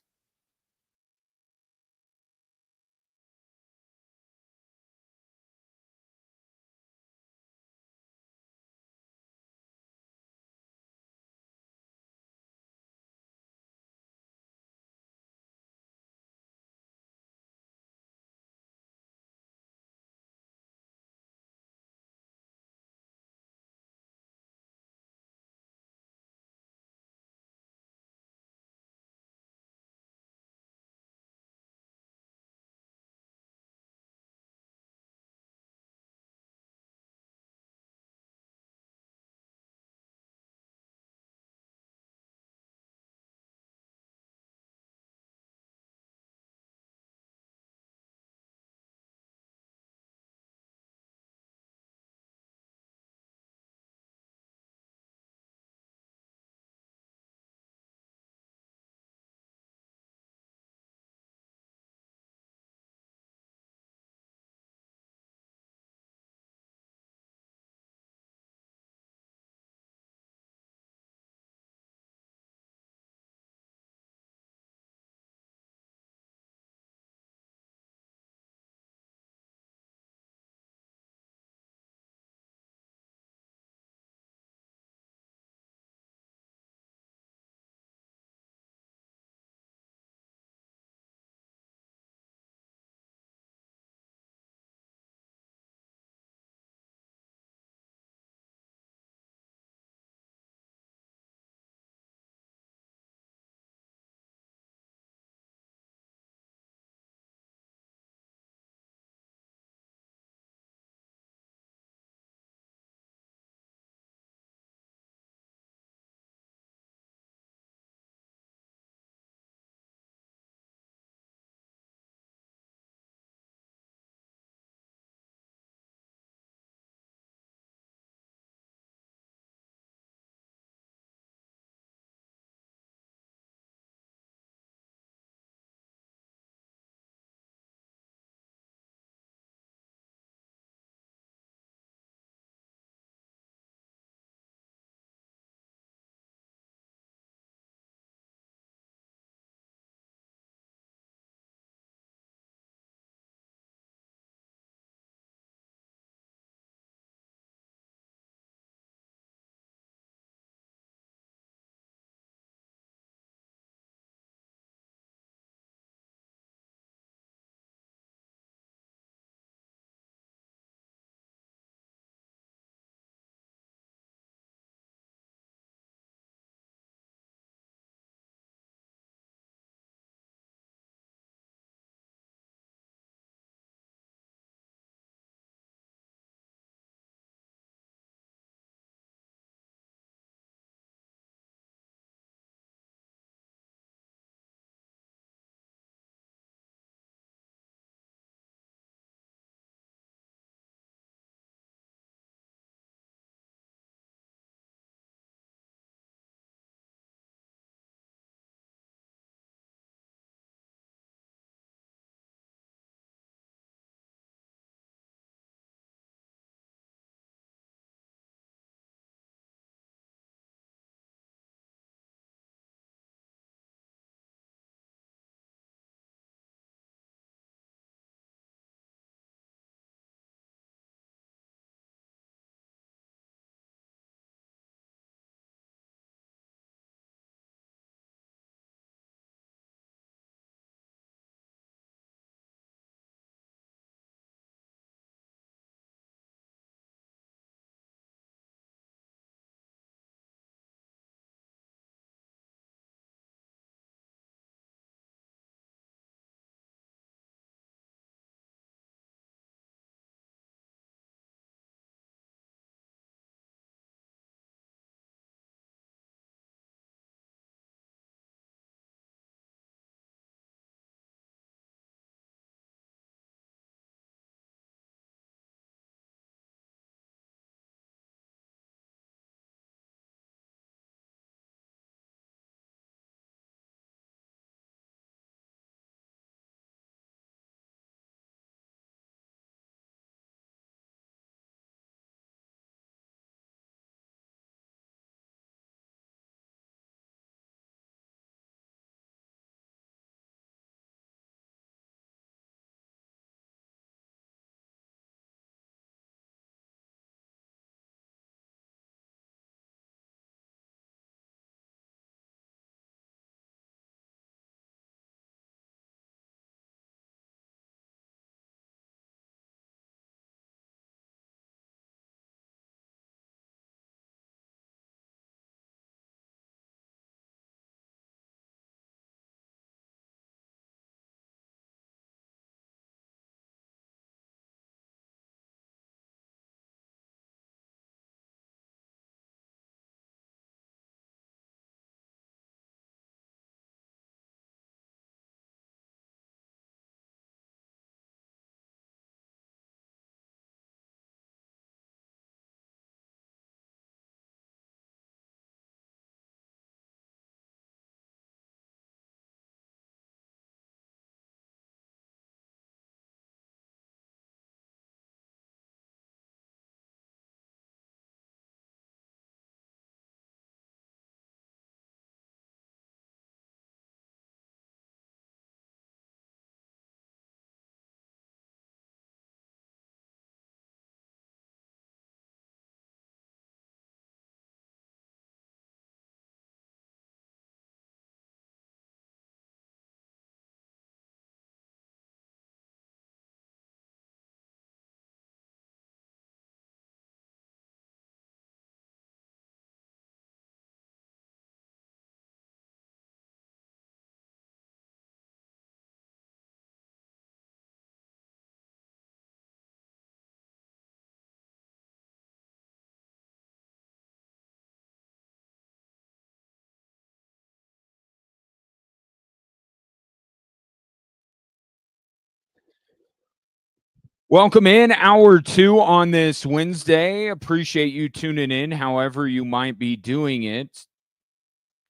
Welcome in hour 2 on this Wednesday. Appreciate you tuning in, however you might be doing it,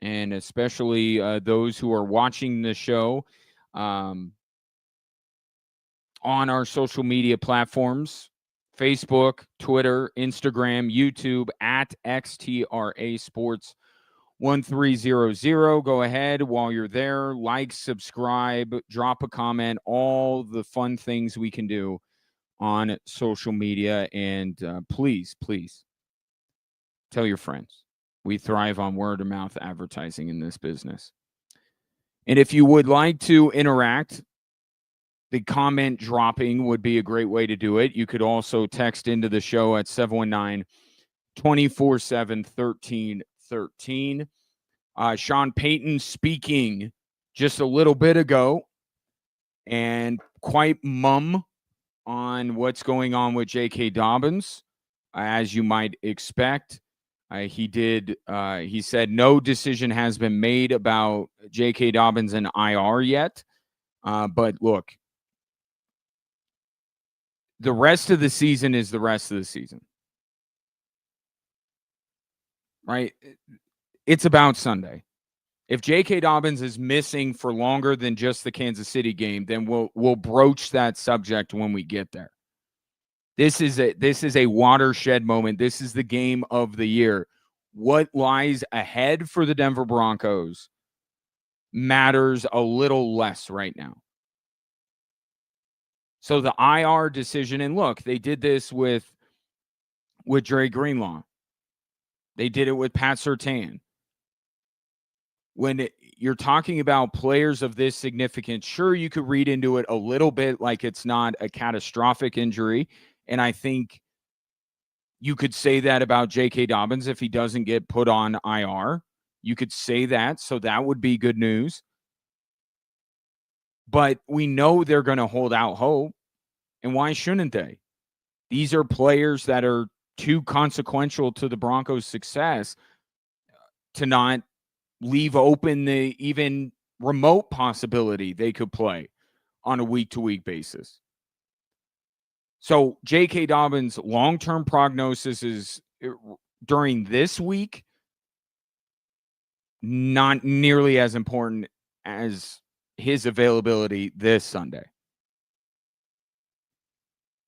and especially those who are watching the show on our social media platforms: Facebook, Twitter, Instagram, YouTube at XTRA Sports 1300. Go ahead while you're there, like, subscribe, drop a comment, all the fun things we can do on social media. And please tell your friends. We thrive on word of mouth advertising in this business. And if you would like to interact, the comment dropping would be a great way to do it. You could also text into the show at 719-247-1313. Sean Payton speaking just a little bit ago, and quite mum on what's going on with J.K. Dobbins, as you might expect. He said no decision has been made about J.K. Dobbins and IR yet. But look, the rest of the season is the rest of the season, right? It's about Sunday. If J.K. Dobbins is missing for longer than just the Kansas City game, then we'll broach that subject when we get there. This is a watershed moment. This is the game of the year. What lies ahead for the Denver Broncos matters a little less right now. So the IR decision, and look, they did this with Dre Greenlaw. They did it with Pat Surtain. When you're talking about players of this significance, sure, you could read into it a little bit like it's not a catastrophic injury. And I think you could say that about J.K. Dobbins if he doesn't get put on IR. You could say that, so that would be good news. But we know they're going to hold out hope, and why shouldn't they? These are players that are too consequential to the Broncos' success to not leave open the even remote possibility they could play on a week-to-week basis. So J.K. Dobbins' long-term prognosis is during this week not nearly as important as his availability this Sunday.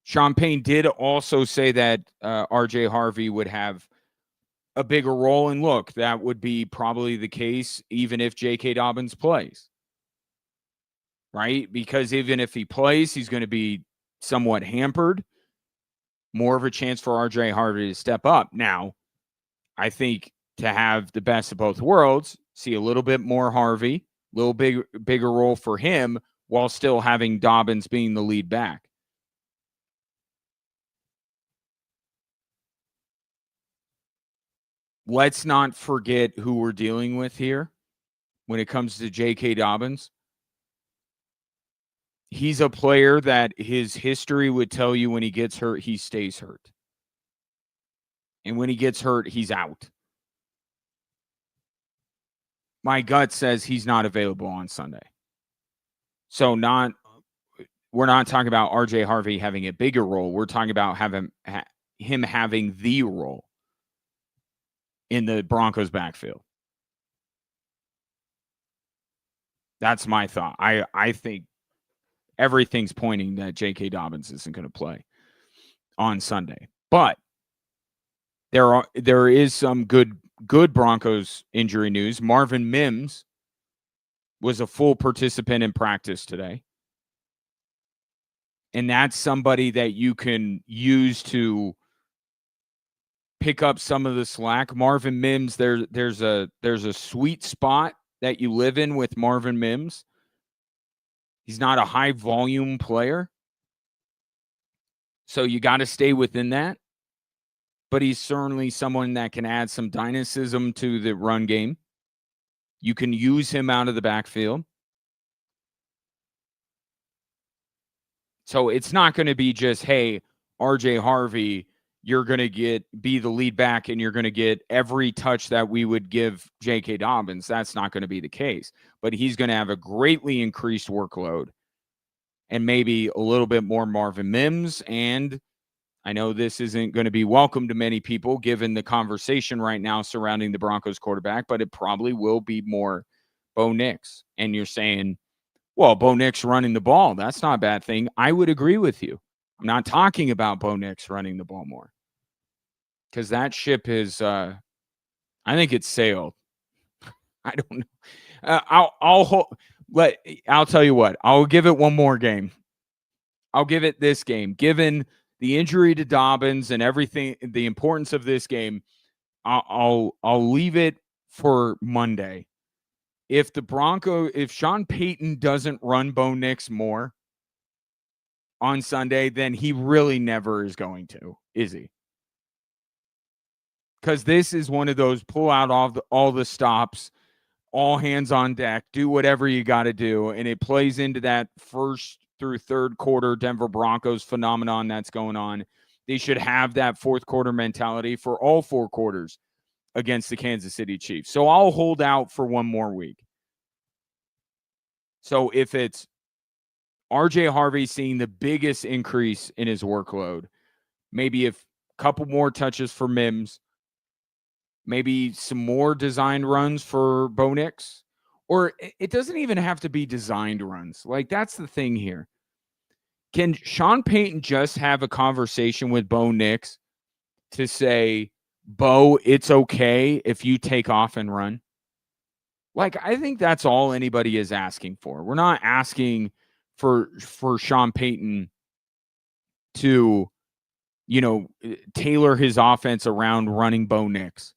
Sean Payne did also say that R.J. Harvey would have a bigger role. And look, that would be probably the case even if J.K. Dobbins plays, right? Because even if he plays, he's going to be somewhat hampered. More of a chance for R.J. Harvey to step up. Now, I think to have the best of both worlds, see a little bit more Harvey, a little bigger role for him while still having Dobbins being the lead back. Let's not forget who we're dealing with here when it comes to J.K. Dobbins. He's a player that his history would tell you when he gets hurt, he stays hurt. And when he gets hurt, he's out. My gut says he's not available on Sunday. So we're not talking about R.J. Harvey having a bigger role. We're talking about him having the role in the Broncos backfield. That's my thought. I think everything's pointing that J.K. Dobbins isn't going to play on Sunday. But there is some good Broncos injury news. Marvin Mims was a full participant in practice today. And that's somebody that you can use to pick up some of the slack. Marvin Mims, there's a sweet spot that you live in with Marvin Mims. He's not a high volume player, so you got to stay within that. But he's certainly someone that can add some dynamism to the run game. You can use him out of the backfield. So it's not going to be just, hey, R.J. Harvey, you're going to be the lead back and you're going to get every touch that we would give J.K. Dobbins. That's not going to be the case. But he's going to have a greatly increased workload and maybe a little bit more Marvin Mims. And I know this isn't going to be welcome to many people given the conversation right now surrounding the Broncos quarterback, but it probably will be more Bo Nix. And you're saying, well, Bo Nix running the ball, that's not a bad thing. I would agree with you. I'm not talking about Bo Nix running the ball more because that ship is, I think it's sailed. I don't know. I'll tell you what. I'll give it one more game. I'll give it this game. Given the injury to Dobbins and everything, the importance of this game, I'll leave it for Monday. If Sean Payton doesn't run Bo Nix more on Sunday, then he really never is going to, is he? Because this is one of those pull out all the stops, all hands on deck, do whatever you got to do, and it plays into that first through third quarter Denver Broncos phenomenon that's going on. They should have that fourth quarter mentality for all four quarters against the Kansas City Chiefs. So I'll hold out for one more week. So if it's RJ Harvey seeing the biggest increase in his workload, maybe a couple more touches for Mims, maybe some more designed runs for Bo Nix, or it doesn't even have to be designed runs. Like, that's the thing here. Can Sean Payton just have a conversation with Bo Nix to say, Bo, it's okay if you take off and run? Like, I think that's all anybody is asking for. We're not asking for Sean Payton to, tailor his offense around running Bo Nix.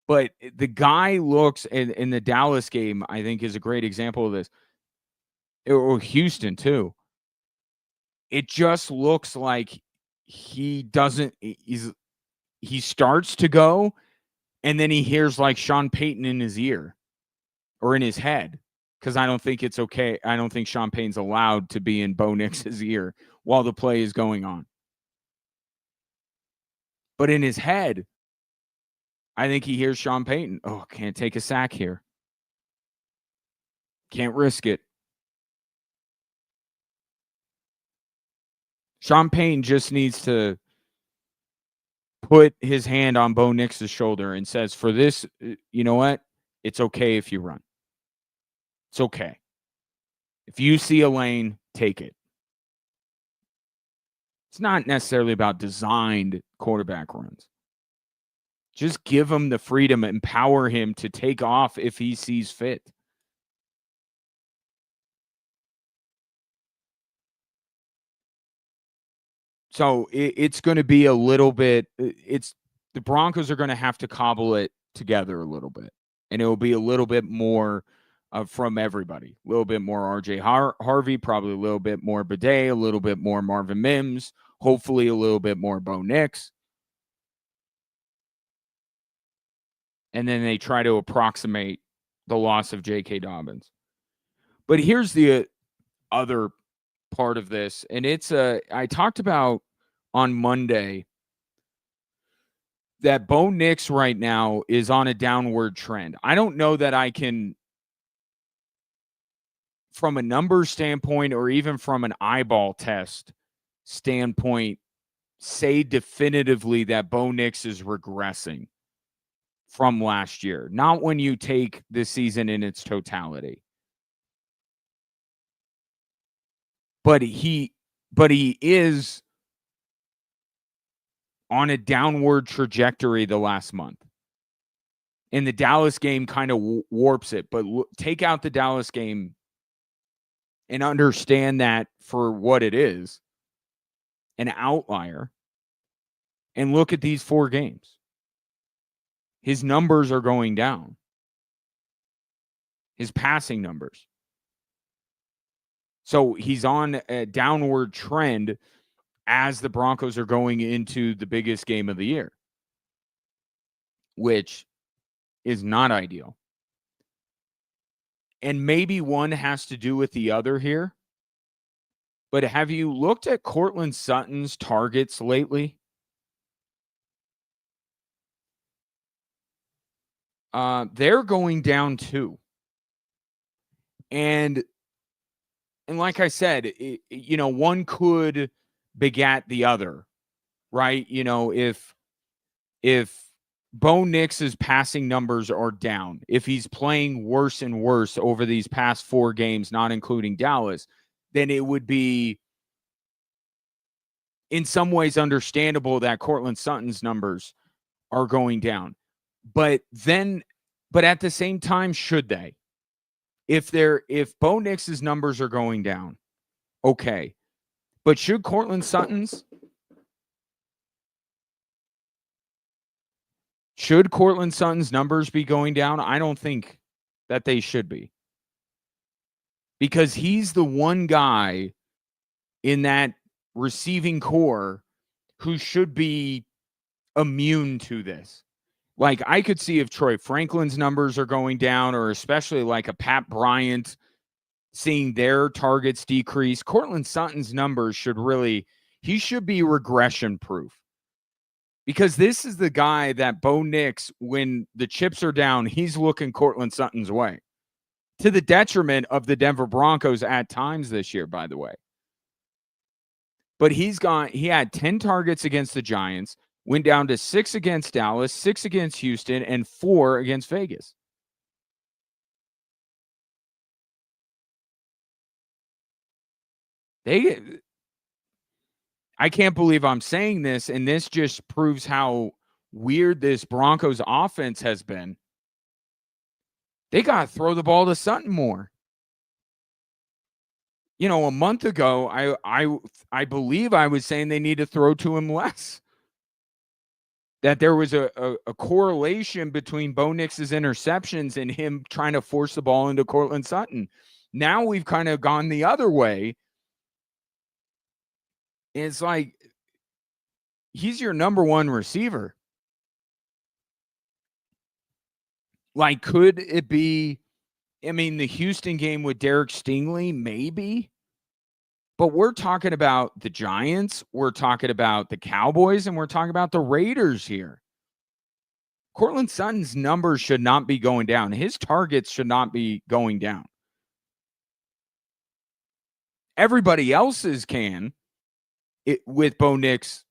But the guy looks in the Dallas game, I think, is a great example of this. Or Houston, too. It just looks like he starts to go, and then he hears like Sean Payton in his ear or in his head. Because I don't think it's okay. I don't think Sean Payton's allowed to be in Bo Nix's ear while the play is going on. But in his head, I think he hears Sean Payton. Oh, can't take a sack here. Can't risk it. Sean Payton just needs to put his hand on Bo Nix's shoulder and says, for this, you know what? It's okay if you run. It's okay. If you see a lane, take it. It's not necessarily about designed quarterback runs. Just give him the freedom, empower him to take off if he sees fit. So it's going to be a little bit, the Broncos are going to have to cobble it together a little bit. And it will be a little bit more from everybody. A little bit more RJ Harvey, probably a little bit more Bidet, a little bit more Marvin Mims, hopefully a little bit more Bo Nix. And then they try to approximate the loss of J.K. Dobbins. But here's the other part of this, and it's I talked about on Monday that Bo Nix right now is on a downward trend. I don't know that I can, from a numbers standpoint or even from an eyeball test standpoint, say definitively that Bo Nix is regressing from last year. Not when you take this season in its totality. But he is on a downward trajectory the last month. And the Dallas game kind of warps it. But take out the Dallas game and understand that for what it is, an outlier, and look at these 4 games. His numbers are going down. His passing numbers. So he's on a downward trend as the Broncos are going into the biggest game of the year, which is not ideal. And maybe one has to do with the other here. But have you looked at Courtland Sutton's targets lately? They're going down too. And And like I said, one could begat the other, right? If Bo Nix's passing numbers are down, if he's playing worse and worse over these past 4 games, not including Dallas, then it would be in some ways understandable that Courtland Sutton's numbers are going down. But at the same time, should they? If Bo Nix's numbers are going down, okay. But should Courtland Sutton's numbers be going down? I don't think that they should be. Because he's the one guy in that receiving core who should be immune to this. Like, I could see if Troy Franklin's numbers are going down, or especially like a Pat Bryant, seeing their targets decrease. Courtland Sutton's numbers should be regression proof. Because this is the guy that Bo Nix, when the chips are down, he's looking Courtland Sutton's way. To the detriment of the Denver Broncos at times this year, by the way. But he had 10 targets against the Giants, went down to 6 against Dallas, 6 against Houston, and 4 against Vegas. I can't believe I'm saying this, and this just proves how weird this Broncos offense has been. They got to throw the ball to Sutton more. A month ago, I believe I was saying they need to throw to him less. That there was a correlation between Bo Nix's interceptions and him trying to force the ball into Courtland Sutton. Now we've kind of gone the other way. It's like he's your number one receiver. Like, could it be, the Houston game with Derek Stingley? Maybe. But we're talking about the Giants, we're talking about the Cowboys, and we're talking about the Raiders here. Courtland Sutton's numbers should not be going down. His targets should not be going down. Everybody else's can, with Bo Nix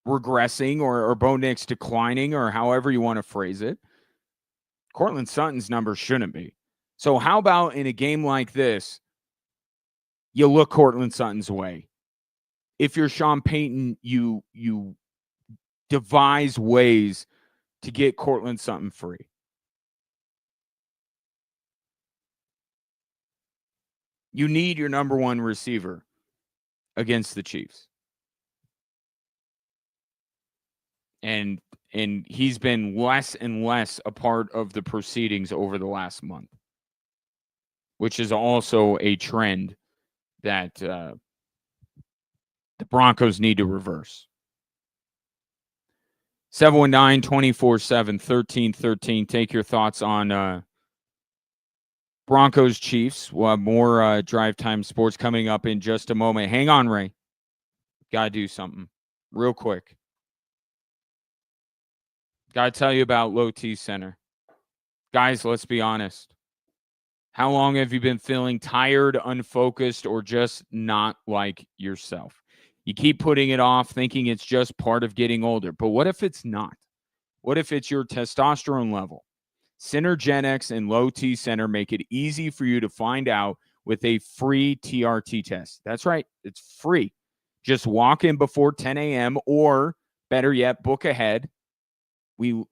regressing or Bo Nix declining, or however you want to phrase it. Courtland Sutton's numbers shouldn't be. So how about in a game like this, you look Courtland Sutton's way? If you're Sean Payton, you devise ways to get Courtland Sutton free. You need your number one receiver against the Chiefs. And he's been less and less a part of the proceedings over the last month, which is also a trend that the Broncos need to reverse. 719-247-1313. Take your thoughts on Broncos Chiefs. We'll have more Drive Time Sports coming up in just a moment. Hang on, Ray. Got to do something real quick. Got to tell you about Low T Center. Guys, let's be honest. How long have you been feeling tired, unfocused, or just not like yourself? You keep putting it off, thinking it's just part of getting older. But what if it's not? What if it's your testosterone level? Synergenics and Low T Center make it easy for you to find out with a free TRT test. That's right. It's free. Just walk in before 10 a.m. or better yet, book ahead. We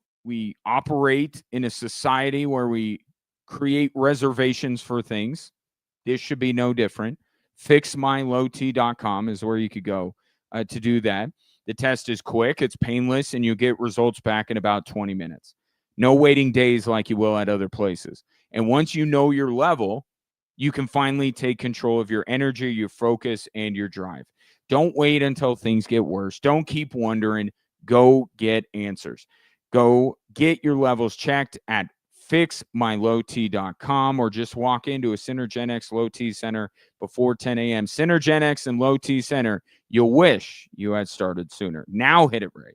operate in a society where we create reservations for things. This should be no different. FixMyLowT.com is where you could go to do that. The test is quick, it's painless, and you get results back in about 20 minutes. No waiting days like you will at other places. And once you know your level, you can finally take control of your energy, your focus, and your drive. Don't wait until things get worse. Don't keep wondering. Go get answers. Go get your levels checked at FixMyLowT.com or just walk into a Synergenics Low T Center before 10 a.m. Synergenics and Low T Center. You'll wish you had started sooner. Now hit it, Ray.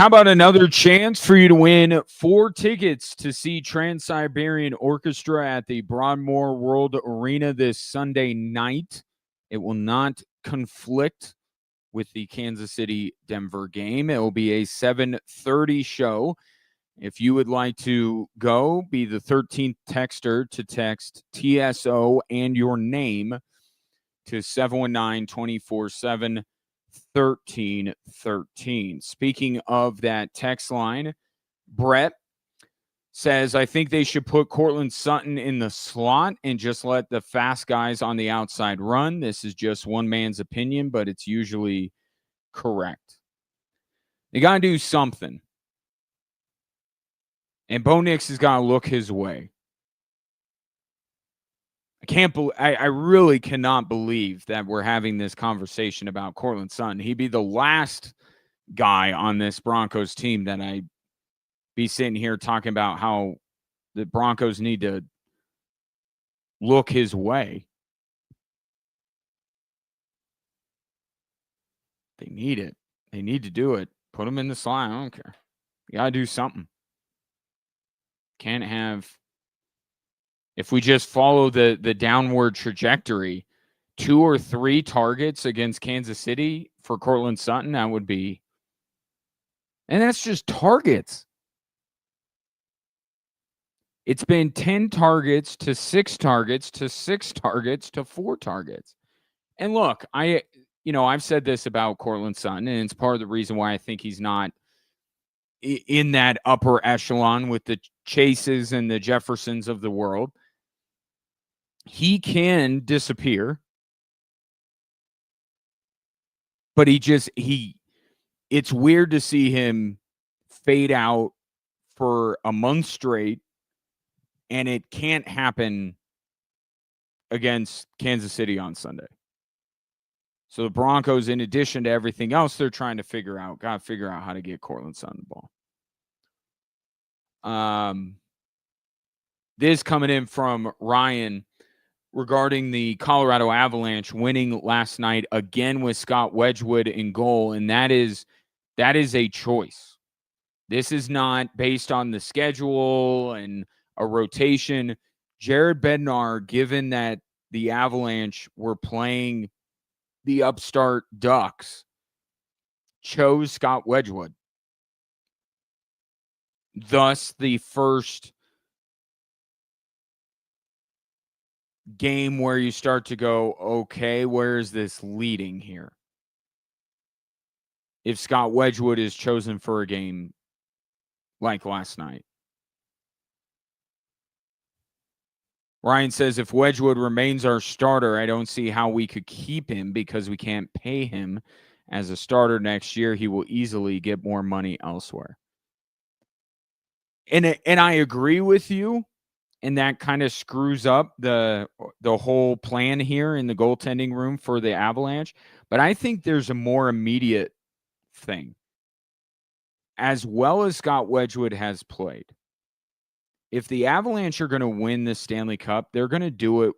How about another chance for you to win 4 tickets to see Trans-Siberian Orchestra at the Broadmoor World Arena this Sunday night? It will not conflict with the Kansas City-Denver game. It will be a 7:30 show. If you would like to go, be the 13th texter to text TSO and your name to 719-247 1313. Speaking of that text line, Brett says, I think they should put Cortland Sutton in the slot and just let the fast guys on the outside run. This is just one man's opinion, but it's usually correct. They got to do something. And Bo Nix has got to look his way. I really cannot believe that we're having this conversation about Cortland Sutton. He'd be the last guy on this Broncos team that I'd be sitting here talking about how the Broncos need to look his way. They need it. They need to do it. Put him in the slot. I don't care. You got to do something. Can't have... If we just follow the downward trajectory, 2 or 3 targets against Kansas City for Cortland Sutton, that would be... And that's just targets. It's been 10 targets to 6 targets to 6 targets to 4 targets. And look, I've said this about Cortland Sutton, and it's part of the reason why I think he's not in that upper echelon with the Chases and the Jeffersons of the world. He can disappear, but it's weird to see him fade out for a month straight, and it can't happen against Kansas City on Sunday. So the Broncos, in addition to everything else, they're trying to figure out how to get Cortland Sutton the ball. This coming in from Ryan regarding the Colorado Avalanche winning last night again with Scott Wedgwood in goal, and that is a choice. This is not based on the schedule and a rotation. Jared Bednar, given that the Avalanche were playing the upstart Ducks, chose Scott Wedgwood. Thus, the first game where you start to go, okay, where is this leading here? If Scott Wedgwood is chosen for a game like last night. Ryan says, if Wedgwood remains our starter, I don't see how we could keep him because we can't pay him as a starter next year. He will easily get more money elsewhere. And I agree with you. And that kind of screws up the whole plan here in the goaltending room for the Avalanche. But I think there's a more immediate thing. As well as Scott Wedgwood has played, if the Avalanche are going to win the Stanley Cup, they're going to do it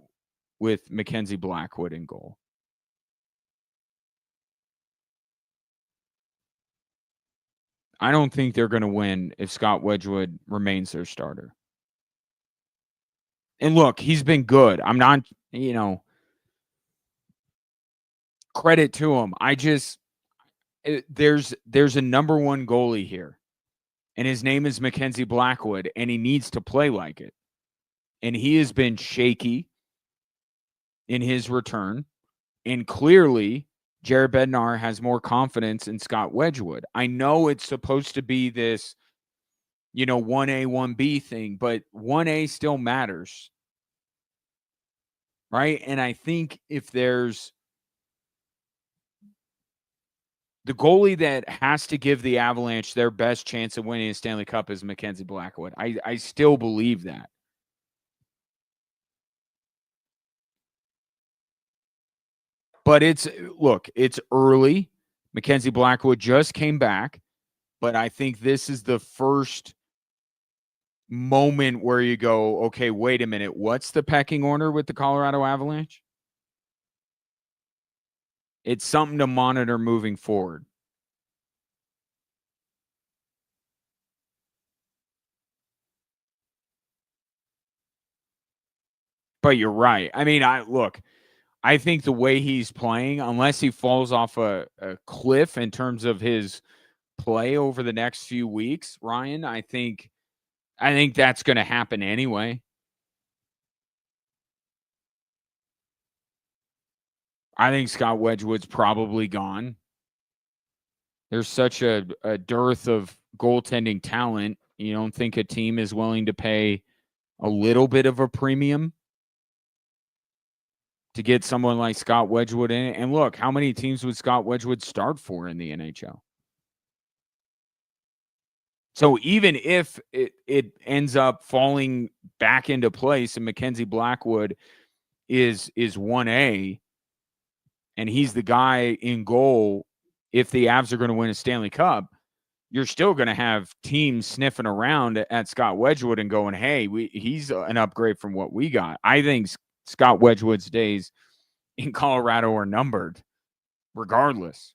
with Mackenzie Blackwood in goal. I don't think they're going to win if Scott Wedgwood remains their starter. And look, he's been good. I'm not, credit to him. There's a number one goalie here, and his name is Mackenzie Blackwood, and he needs to play like it. And he has been shaky in his return, and clearly Jared Bednar has more confidence in Scott Wedgwood. I know it's supposed to be this, 1A, 1B thing, but 1A still matters, right? And I think if there's the goalie that has to give the Avalanche their best chance of winning a Stanley Cup is Mackenzie Blackwood. I still believe that. But it's early. Mackenzie Blackwood just came back, but I think this is the first moment where you go, okay, wait a minute. What's the pecking order with the Colorado Avalanche? It's something to monitor moving forward. But you're right. I mean, I think the way he's playing, unless he falls off a cliff in terms of his play over the next few weeks, Ryan, I think that's going to happen anyway. I think Scott Wedgwood's probably gone. There's such a dearth of goaltending talent. You don't think a team is willing to pay a little bit of a premium to get someone like Scott Wedgwood in? And look, how many teams would Scott Wedgwood start for in the NHL? So even if it ends up falling back into place and Mackenzie Blackwood is 1A and he's the guy in goal if the Avs are going to win a Stanley Cup, you're still going to have teams sniffing around at Scott Wedgwood and going, hey, he's an upgrade from what we got. I think Scott Wedgwood's days in Colorado are numbered regardless.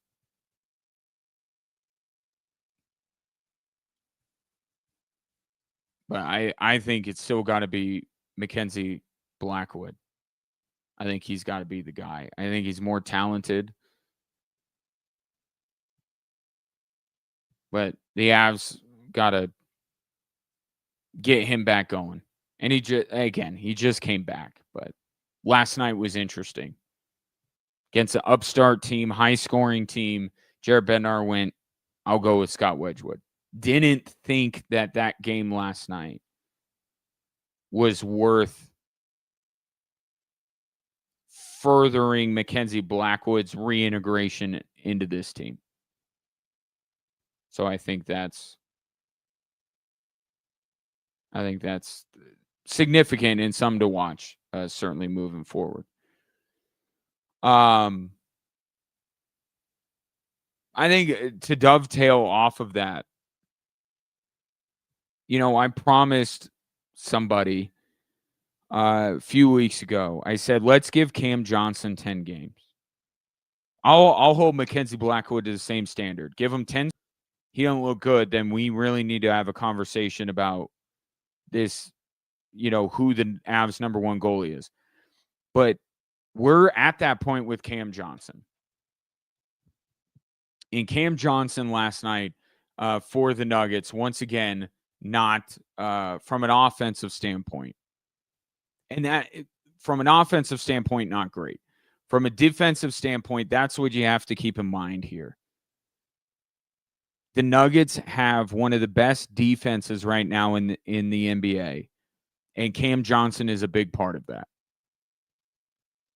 But I think it's still got to be Mackenzie Blackwood. I think he's got to be the guy. I think he's more talented. But the Avs got to get him back going. And he just came back. But last night was interesting. Against an upstart team, high-scoring team, Jared Bednar went, I'll go with Scott Wedgwood. Didn't think that game last night was worth furthering Mackenzie Blackwood's reintegration into this team. So I think that's significant and something to watch, certainly moving forward. I think to dovetail off of that, I promised somebody a few weeks ago, I said, let's give Cam Johnson 10 games. I'll hold Mackenzie Blackwood to the same standard. Give him 10. He don't look good, then we really need to have a conversation about this, who the Avs number one goalie is. But we're at that point with Cam Johnson. And Cam Johnson last night for the Nuggets, once again, not from an offensive standpoint. And that, from an offensive standpoint, not great. From a defensive standpoint, that's what you have to keep in mind here. The Nuggets have one of the best defenses right now in the NBA. And Cam Johnson is a big part of that.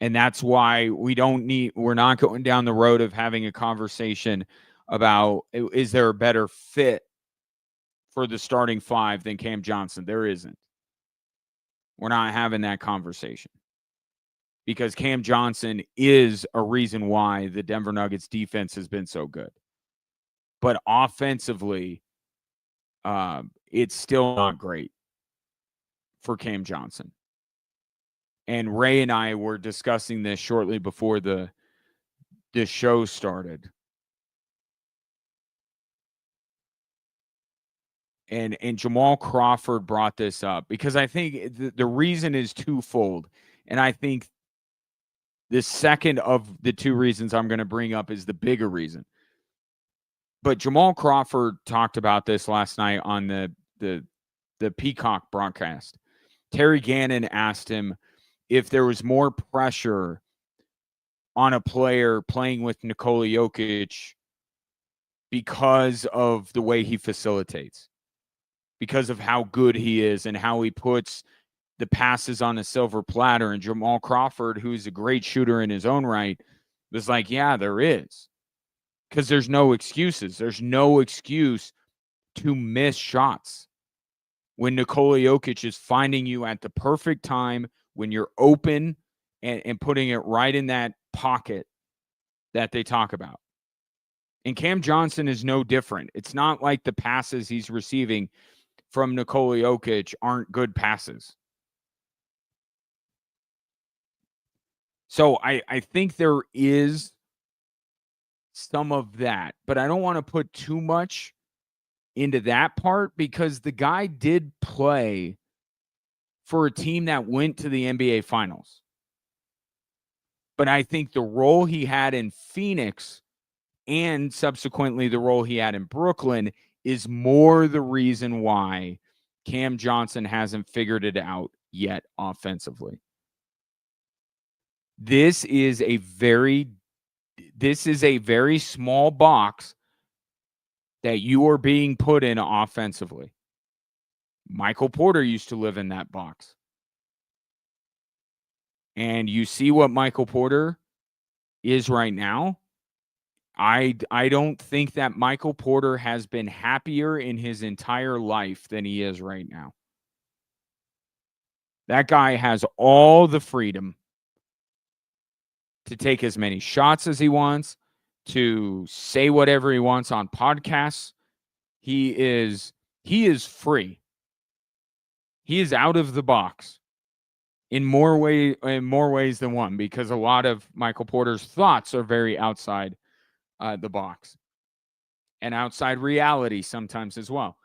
And that's why we're not going down the road of having a conversation about, is there a better fit for the starting five than Cam Johnson? There isn't. We're not having that conversation because Cam Johnson is a reason why the Denver Nuggets defense has been so good. But offensively, it's still not great for Cam Johnson. And Ray and I were discussing this shortly before the show started. And Jamal Crawford brought this up because I think the reason is twofold. And I think the second of the two reasons I'm going to bring up is the bigger reason. But Jamal Crawford talked about this last night on the Peacock broadcast. Terry Gannon asked him if there was more pressure on a player playing with Nikola Jokic because of the way he facilitates, because of how good he is and how he puts the passes on a silver platter. And Jamal Crawford, who's a great shooter in his own right, was like, yeah, there is. Because there's no excuses. There's no excuse to miss shots when Nikola Jokic is finding you at the perfect time, when you're open and putting it right in that pocket that they talk about. And Cam Johnson is no different. It's not like the passes he's receiving from Nikola Jokic aren't good passes. So I think there is some of that, but I don't want to put too much into that part because the guy did play for a team that went to the NBA Finals. But I think the role he had in Phoenix and subsequently the role he had in Brooklyn is more the reason why Cam Johnson hasn't figured it out yet offensively. This is a very small box that you are being put in offensively. Michael Porter used to live in that box. And you see what Michael Porter is right now. I don't think that Michael Porter has been happier in his entire life than he is right now. That guy has all the freedom to take as many shots as he wants, to say whatever he wants on podcasts. He is free. He is out of the box in more ways than one, because a lot of Michael Porter's thoughts are very outside the box and outside reality sometimes as well.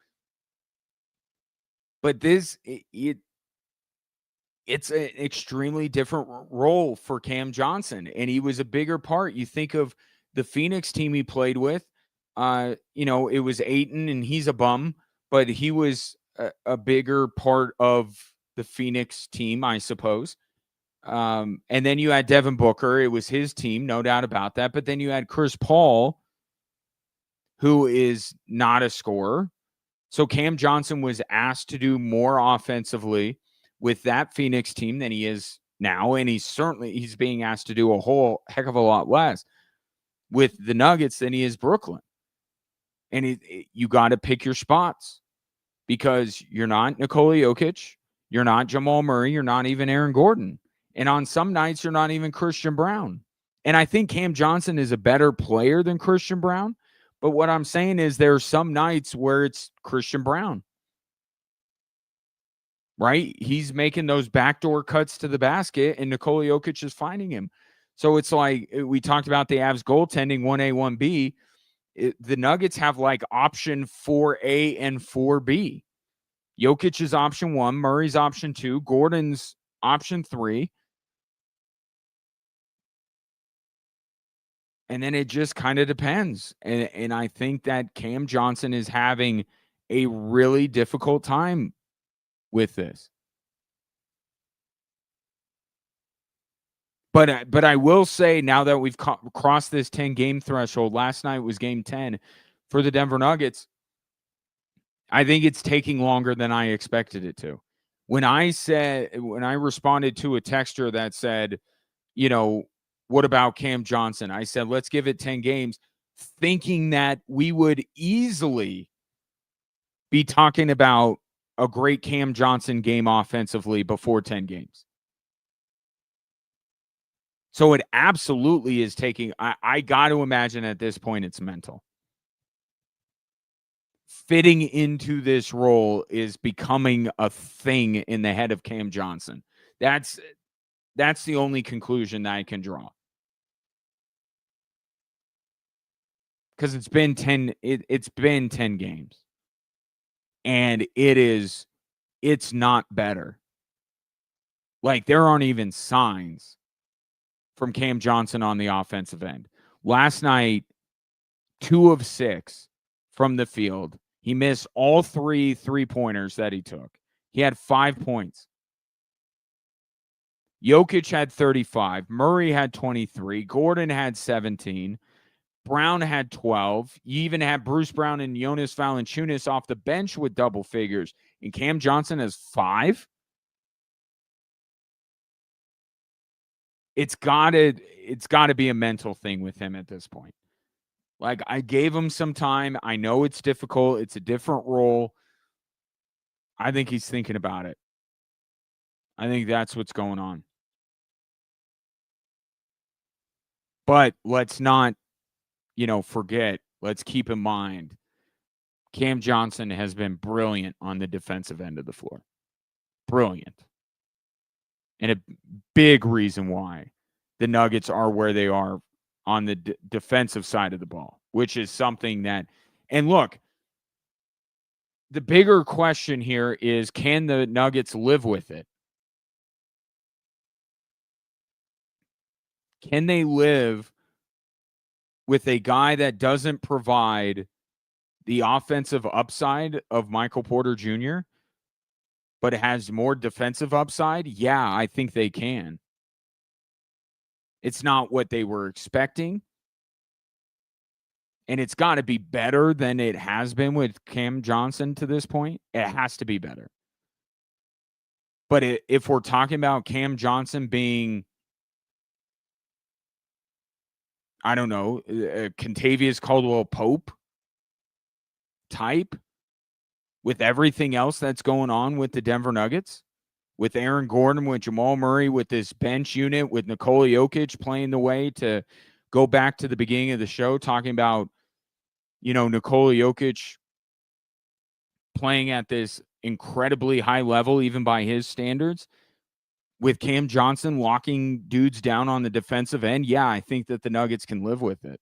But it's an extremely different role for Cam Johnson, and he was a bigger part. You think of the Phoenix team he played with, it was Ayton, and he's a bum, but he was a bigger part of the Phoenix team, I suppose. And then you had Devin Booker. It was his team, no doubt about that. But then you had Chris Paul, who is not a scorer. So Cam Johnson was asked to do more offensively with that Phoenix team than he is now. And he's being asked to do a whole heck of a lot less with the Nuggets than he is Brooklyn. And you got to pick your spots, because you're not Nikola Jokic, you're not Jamal Murray, you're not even Aaron Gordon. And on some nights, you're not even Christian Brown. And I think Cam Johnson is a better player than Christian Brown. But what I'm saying is there are some nights where it's Christian Brown. Right? He's making those backdoor cuts to the basket, and Nikola Jokic is finding him. So it's like we talked about the Avs goaltending 1A, 1B. The Nuggets have like option 4A and 4B. Jokic is option 1, Murray's option 2, Gordon's option 3. And then it just kind of depends. And I think that Cam Johnson is having a really difficult time with this. But I will say, now that we've crossed this 10-game threshold, last night was game 10 for the Denver Nuggets. I think it's taking longer than I expected it to. When I responded to a texter that said, what about Cam Johnson? I said, let's give it 10 games, thinking that we would easily be talking about a great Cam Johnson game offensively before 10 games. So it absolutely is taking, I got to imagine at this point it's mental. Fitting into this role is becoming a thing in the head of Cam Johnson. That's the only conclusion that I can draw. Because it's been 10 games. And it's not better. Like, there aren't even signs from Cam Johnson on the offensive end. Last night, 2 of 6 from the field. He missed all 3 3-pointers that he took. He had 5 points. Jokic had 35. Murray had 23. Gordon had 17. Brown had 12. You even had Bruce Brown and Jonas Valanciunas off the bench with double figures. And Cam Johnson has 5? It's got to be a mental thing with him at this point. Like, I gave him some time. I know it's difficult. It's a different role. I think he's thinking about it. I think that's what's going on. But let's not, forget. Let's keep in mind, Cam Johnson has been brilliant on the defensive end of the floor. Brilliant. And a big reason why the Nuggets are where they are on the defensive side of the ball, which is something that, and look, the bigger question here is, can the Nuggets live with it? Can they live with a guy that doesn't provide the offensive upside of Michael Porter Jr., but has more defensive upside? Yeah, I think they can. It's not what they were expecting, and it's got to be better than it has been with Cam Johnson to this point. It has to be better. But if we're talking about Cam Johnson being, I don't know, Kentavious Caldwell-Pope type with everything else that's going on with the Denver Nuggets, with Aaron Gordon, with Jamal Murray, with this bench unit, with Nikola Jokic playing the way, to go back to the beginning of the show, talking about, Nikola Jokic playing at this incredibly high level, even by his standards, with Cam Johnson locking dudes down on the defensive end. Yeah, I think that the Nuggets can live with it.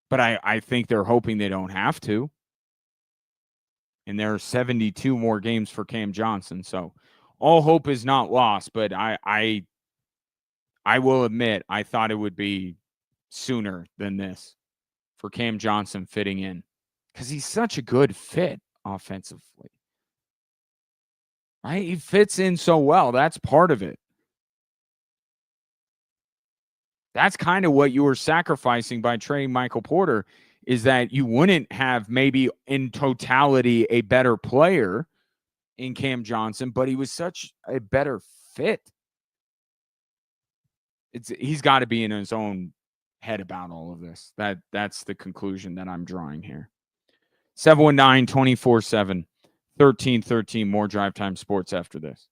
But I think they're hoping they don't have to. And there are 72 more games for Cam Johnson. So all hope is not lost, but I will admit I thought it would be sooner than this for Cam Johnson fitting in, because he's such a good fit offensively. Right? He fits in so well. That's part of it. That's kind of what you were sacrificing by trading Michael Porter, is that you wouldn't have maybe in totality a better player in Cam Johnson, but he was such a better fit. He's got to be in his own head about all of this. That's the conclusion that I'm drawing here. 719-24/7-1313. More Drive Time Sports after this.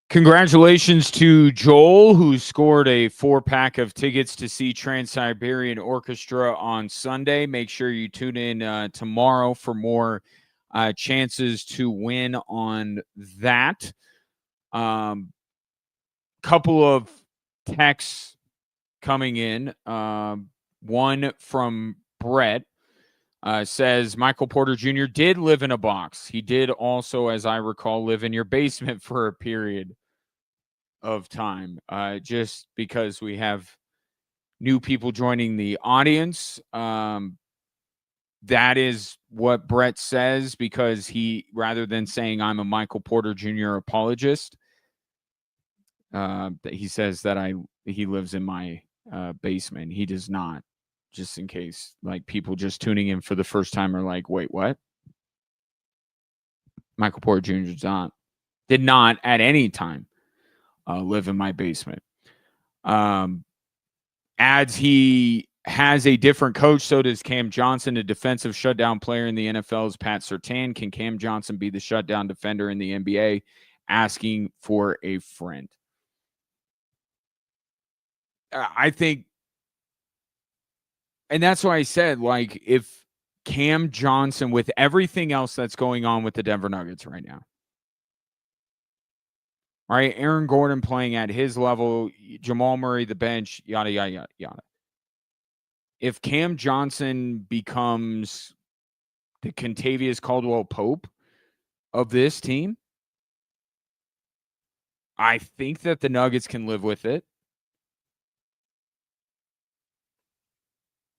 Congratulations to Joel, who scored a 4-pack of tickets to see Trans-Siberian Orchestra on Sunday. Make sure you tune in tomorrow for more chances to win on that. Couple of texts coming in. One from Brett says Michael Porter Jr. did live in a box. He did also, as I recall, live in your basement for a period of time, just because we have new people joining the audience. That is what Brett says, because he, rather than saying I'm a Michael Porter Jr. apologist, he says that he lives in my basement. He does not, just in case like people just tuning in for the first time are like, wait, what? Michael Porter Jr. did not at any time live in my basement. Adds he has a different coach, so does Cam Johnson, a defensive shutdown player in the NFL's Pat Surtain. Can Cam Johnson be the shutdown defender in the NBA? Asking for a friend. I think, and that's why I said, like, if Cam Johnson, with everything else that's going on with the Denver Nuggets right now, right? Aaron Gordon playing at his level, Jamal Murray, the bench, yada, yada, yada, yada. If Cam Johnson becomes the Kentavious Caldwell-Pope of this team, I think that the Nuggets can live with it.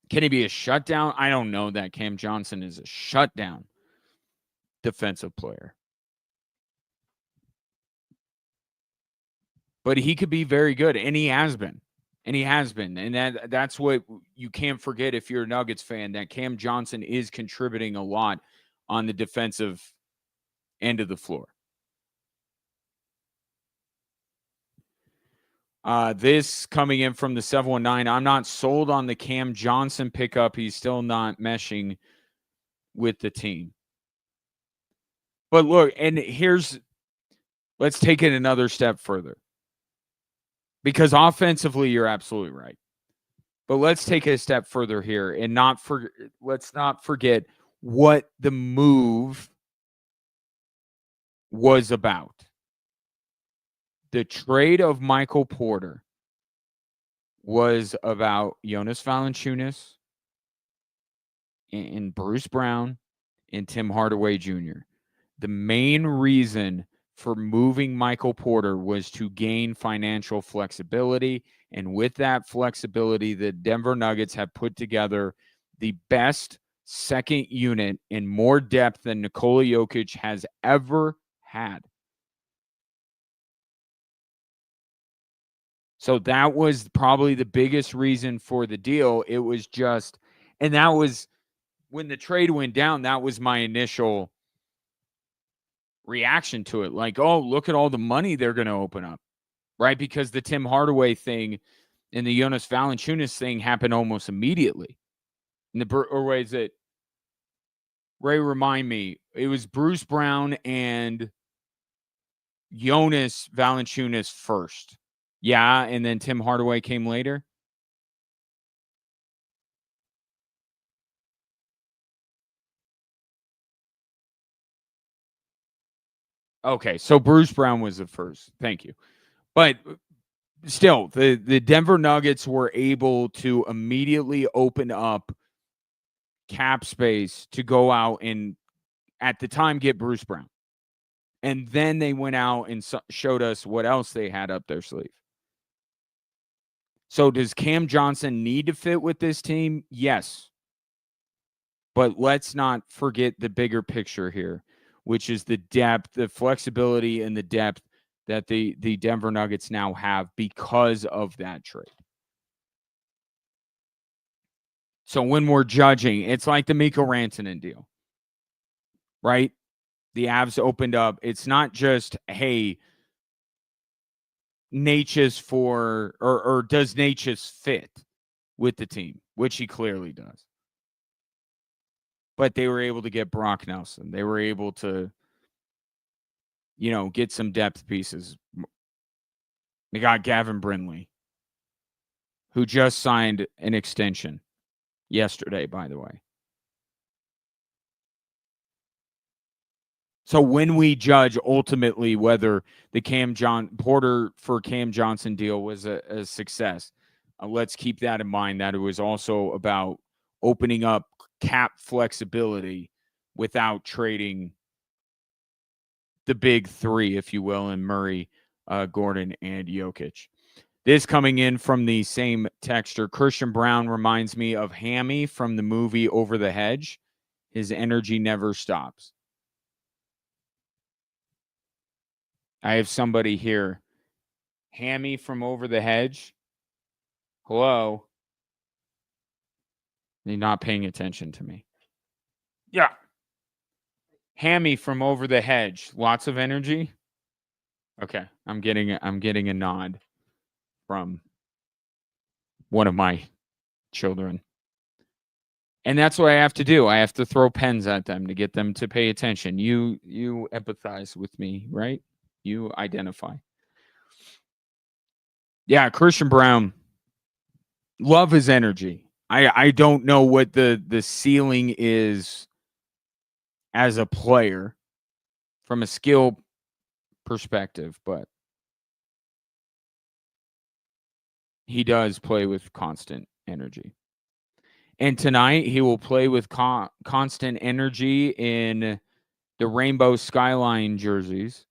Can he be a shutdown? I don't know that Cam Johnson is a shutdown defensive player. But he could be very good, and he has been. And that's what you can't forget if you're a Nuggets fan, that Cam Johnson is contributing a lot on the defensive end of the floor. This coming in from the 719. I'm not sold on the Cam Johnson pickup. He's still not meshing with the team. But look, and let's take it another step further. Because offensively, you're absolutely right. But let's take it a step further here and let's not forget what the move was about. The trade of Michael Porter was about Jonas Valanciunas and Bruce Brown and Tim Hardaway Jr. The main reason for moving Michael Porter was to gain financial flexibility. And with that flexibility, the Denver Nuggets have put together the best second unit in more depth than Nikola Jokic has ever had. So that was probably the biggest reason for the deal. It was just, and that was when the trade went down, that was my initial reaction to it. Like, oh, look at all the money they're going to open up, right? Because the Tim Hardaway thing and the Jonas Valanciunas thing happened almost immediately. Or was it, Ray, remind me, it was Bruce Brown and Jonas Valanciunas first. Yeah, and then Tim Hardaway came later. Okay, so Bruce Brown was the first. Thank you. But still, the Denver Nuggets were able to immediately open up cap space to go out and, at the time, get Bruce Brown. And then they went out and showed us what else they had up their sleeve. So does Cam Johnson need to fit with this team? Yes. But let's not forget the bigger picture here, which is the depth, the flexibility, and the depth that the Denver Nuggets now have because of that trade. So when we're judging, it's like the Mikko Rantanen deal, right? The Avs opened up. It's not just, hey, Natchez or does Natchez fit with the team, which he clearly does. But they were able to get Brock Nelson. They were able to, get some depth pieces. They got Gavin Brindley, who just signed an extension yesterday, by the way. So when we judge ultimately whether the Porter for Cam Johnson deal was a success, let's keep that in mind, that it was also about opening up cap flexibility without trading the big three, if you will, in Murray, Gordon, and Jokic. This coming in from the same texter. Christian Brown reminds me of Hammy from the movie Over the Hedge. His energy never stops. I have somebody here. Hammy from Over the Hedge. Hello? You're not paying attention to me. Yeah. Hammy from Over the Hedge. Lots of energy. Okay. I'm getting a nod from one of my children. And that's what I have to do. I have to throw pens at them to get them to pay attention. You empathize with me, right? You identify. Yeah, Christian Brown. Love his energy. I don't know what the ceiling is as a player from a skill perspective, but he does play with constant energy. And tonight he will play with constant energy in the Rainbow Skyline jerseys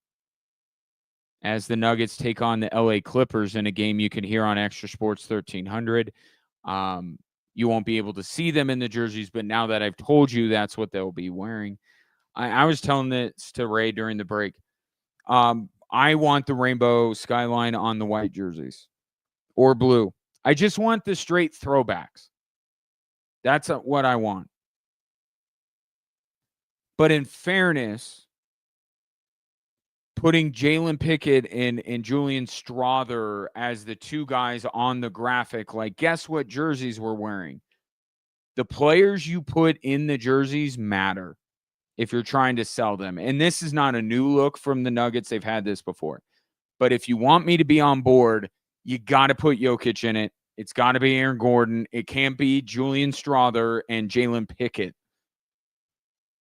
as the Nuggets take on the LA Clippers in a game you can hear on Extra Sports 1300. You won't be able to see them in the jerseys, but now that I've told you that's what they'll be wearing. I was telling this to Ray during the break. I want the Rainbow Skyline on the white jerseys or blue. I just want the straight throwbacks. That's what I want. But in fairness, putting Jalen Pickett and Julian Strother as the two guys on the graphic, like, guess what jerseys we're wearing? The players you put in the jerseys matter if you're trying to sell them. And this is not a new look from the Nuggets. They've had this before. But if you want me to be on board, you got to put Jokic in it. It's got to be Aaron Gordon. It can't be Julian Strother and Jalen Pickett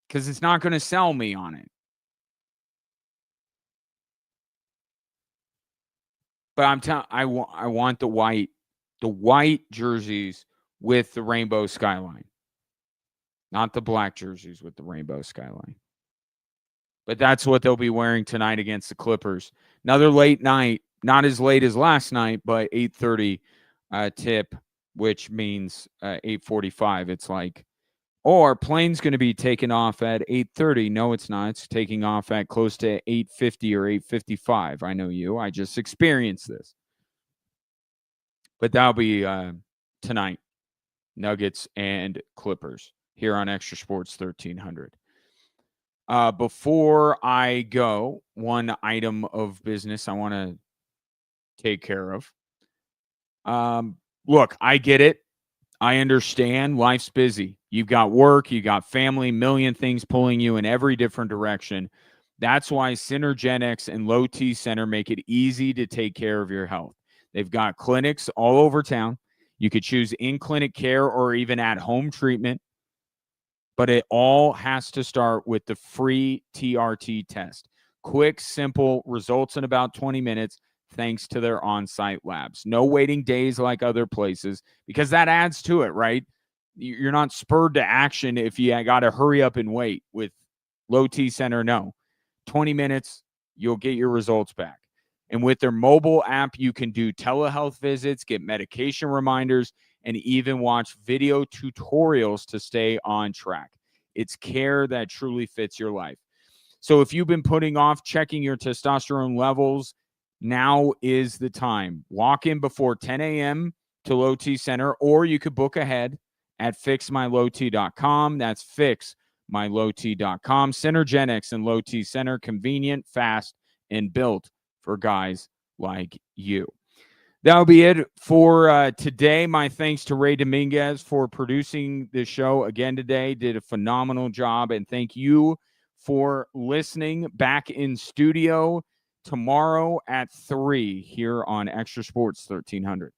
because it's not going to sell me on it. But I'm telling, I want the white jerseys with the rainbow skyline, not the black jerseys with the rainbow skyline. But that's what they'll be wearing tonight against the Clippers. Another late night, not as late as last night, but 8:30 tip, which means 8:45. It's like, oh, our plane's going to be taking off at 8:30. No, it's not. It's taking off at close to 8:50 or 8:55. I know you. I just experienced this. But that'll be tonight, Nuggets and Clippers here on Extra Sports 1300. Before I go, one item of business I want to take care of. Look, I get it. I understand life's busy. You've got work, you got family, million things pulling you in every different direction. That's why Synergenics and Low T Center make it easy to take care of your health. They've got clinics all over town. You could choose in-clinic care or even at-home treatment. But it all has to start with the free TRT test. Quick, simple, results in about 20 minutes thanks to their on-site labs. No waiting days like other places because that adds to it, right? You're not spurred to action if you got to hurry up and wait. With Low T Center, no. 20 minutes, you'll get your results back. And with their mobile app, you can do telehealth visits, get medication reminders, and even watch video tutorials to stay on track. It's care that truly fits your life. So if you've been putting off checking your testosterone levels, now is the time. Walk in before 10 a.m. to Low T Center, or you could book ahead at fixmylowt.com. That's fixmylowt.com. Synergenics and Low T Center, convenient, fast, and built for guys like you. That'll be it for today. My thanks to Ray Dominguez for producing the show again today. Did a phenomenal job. And thank you for listening back in studio tomorrow at 3 here on Extra Sports 1300.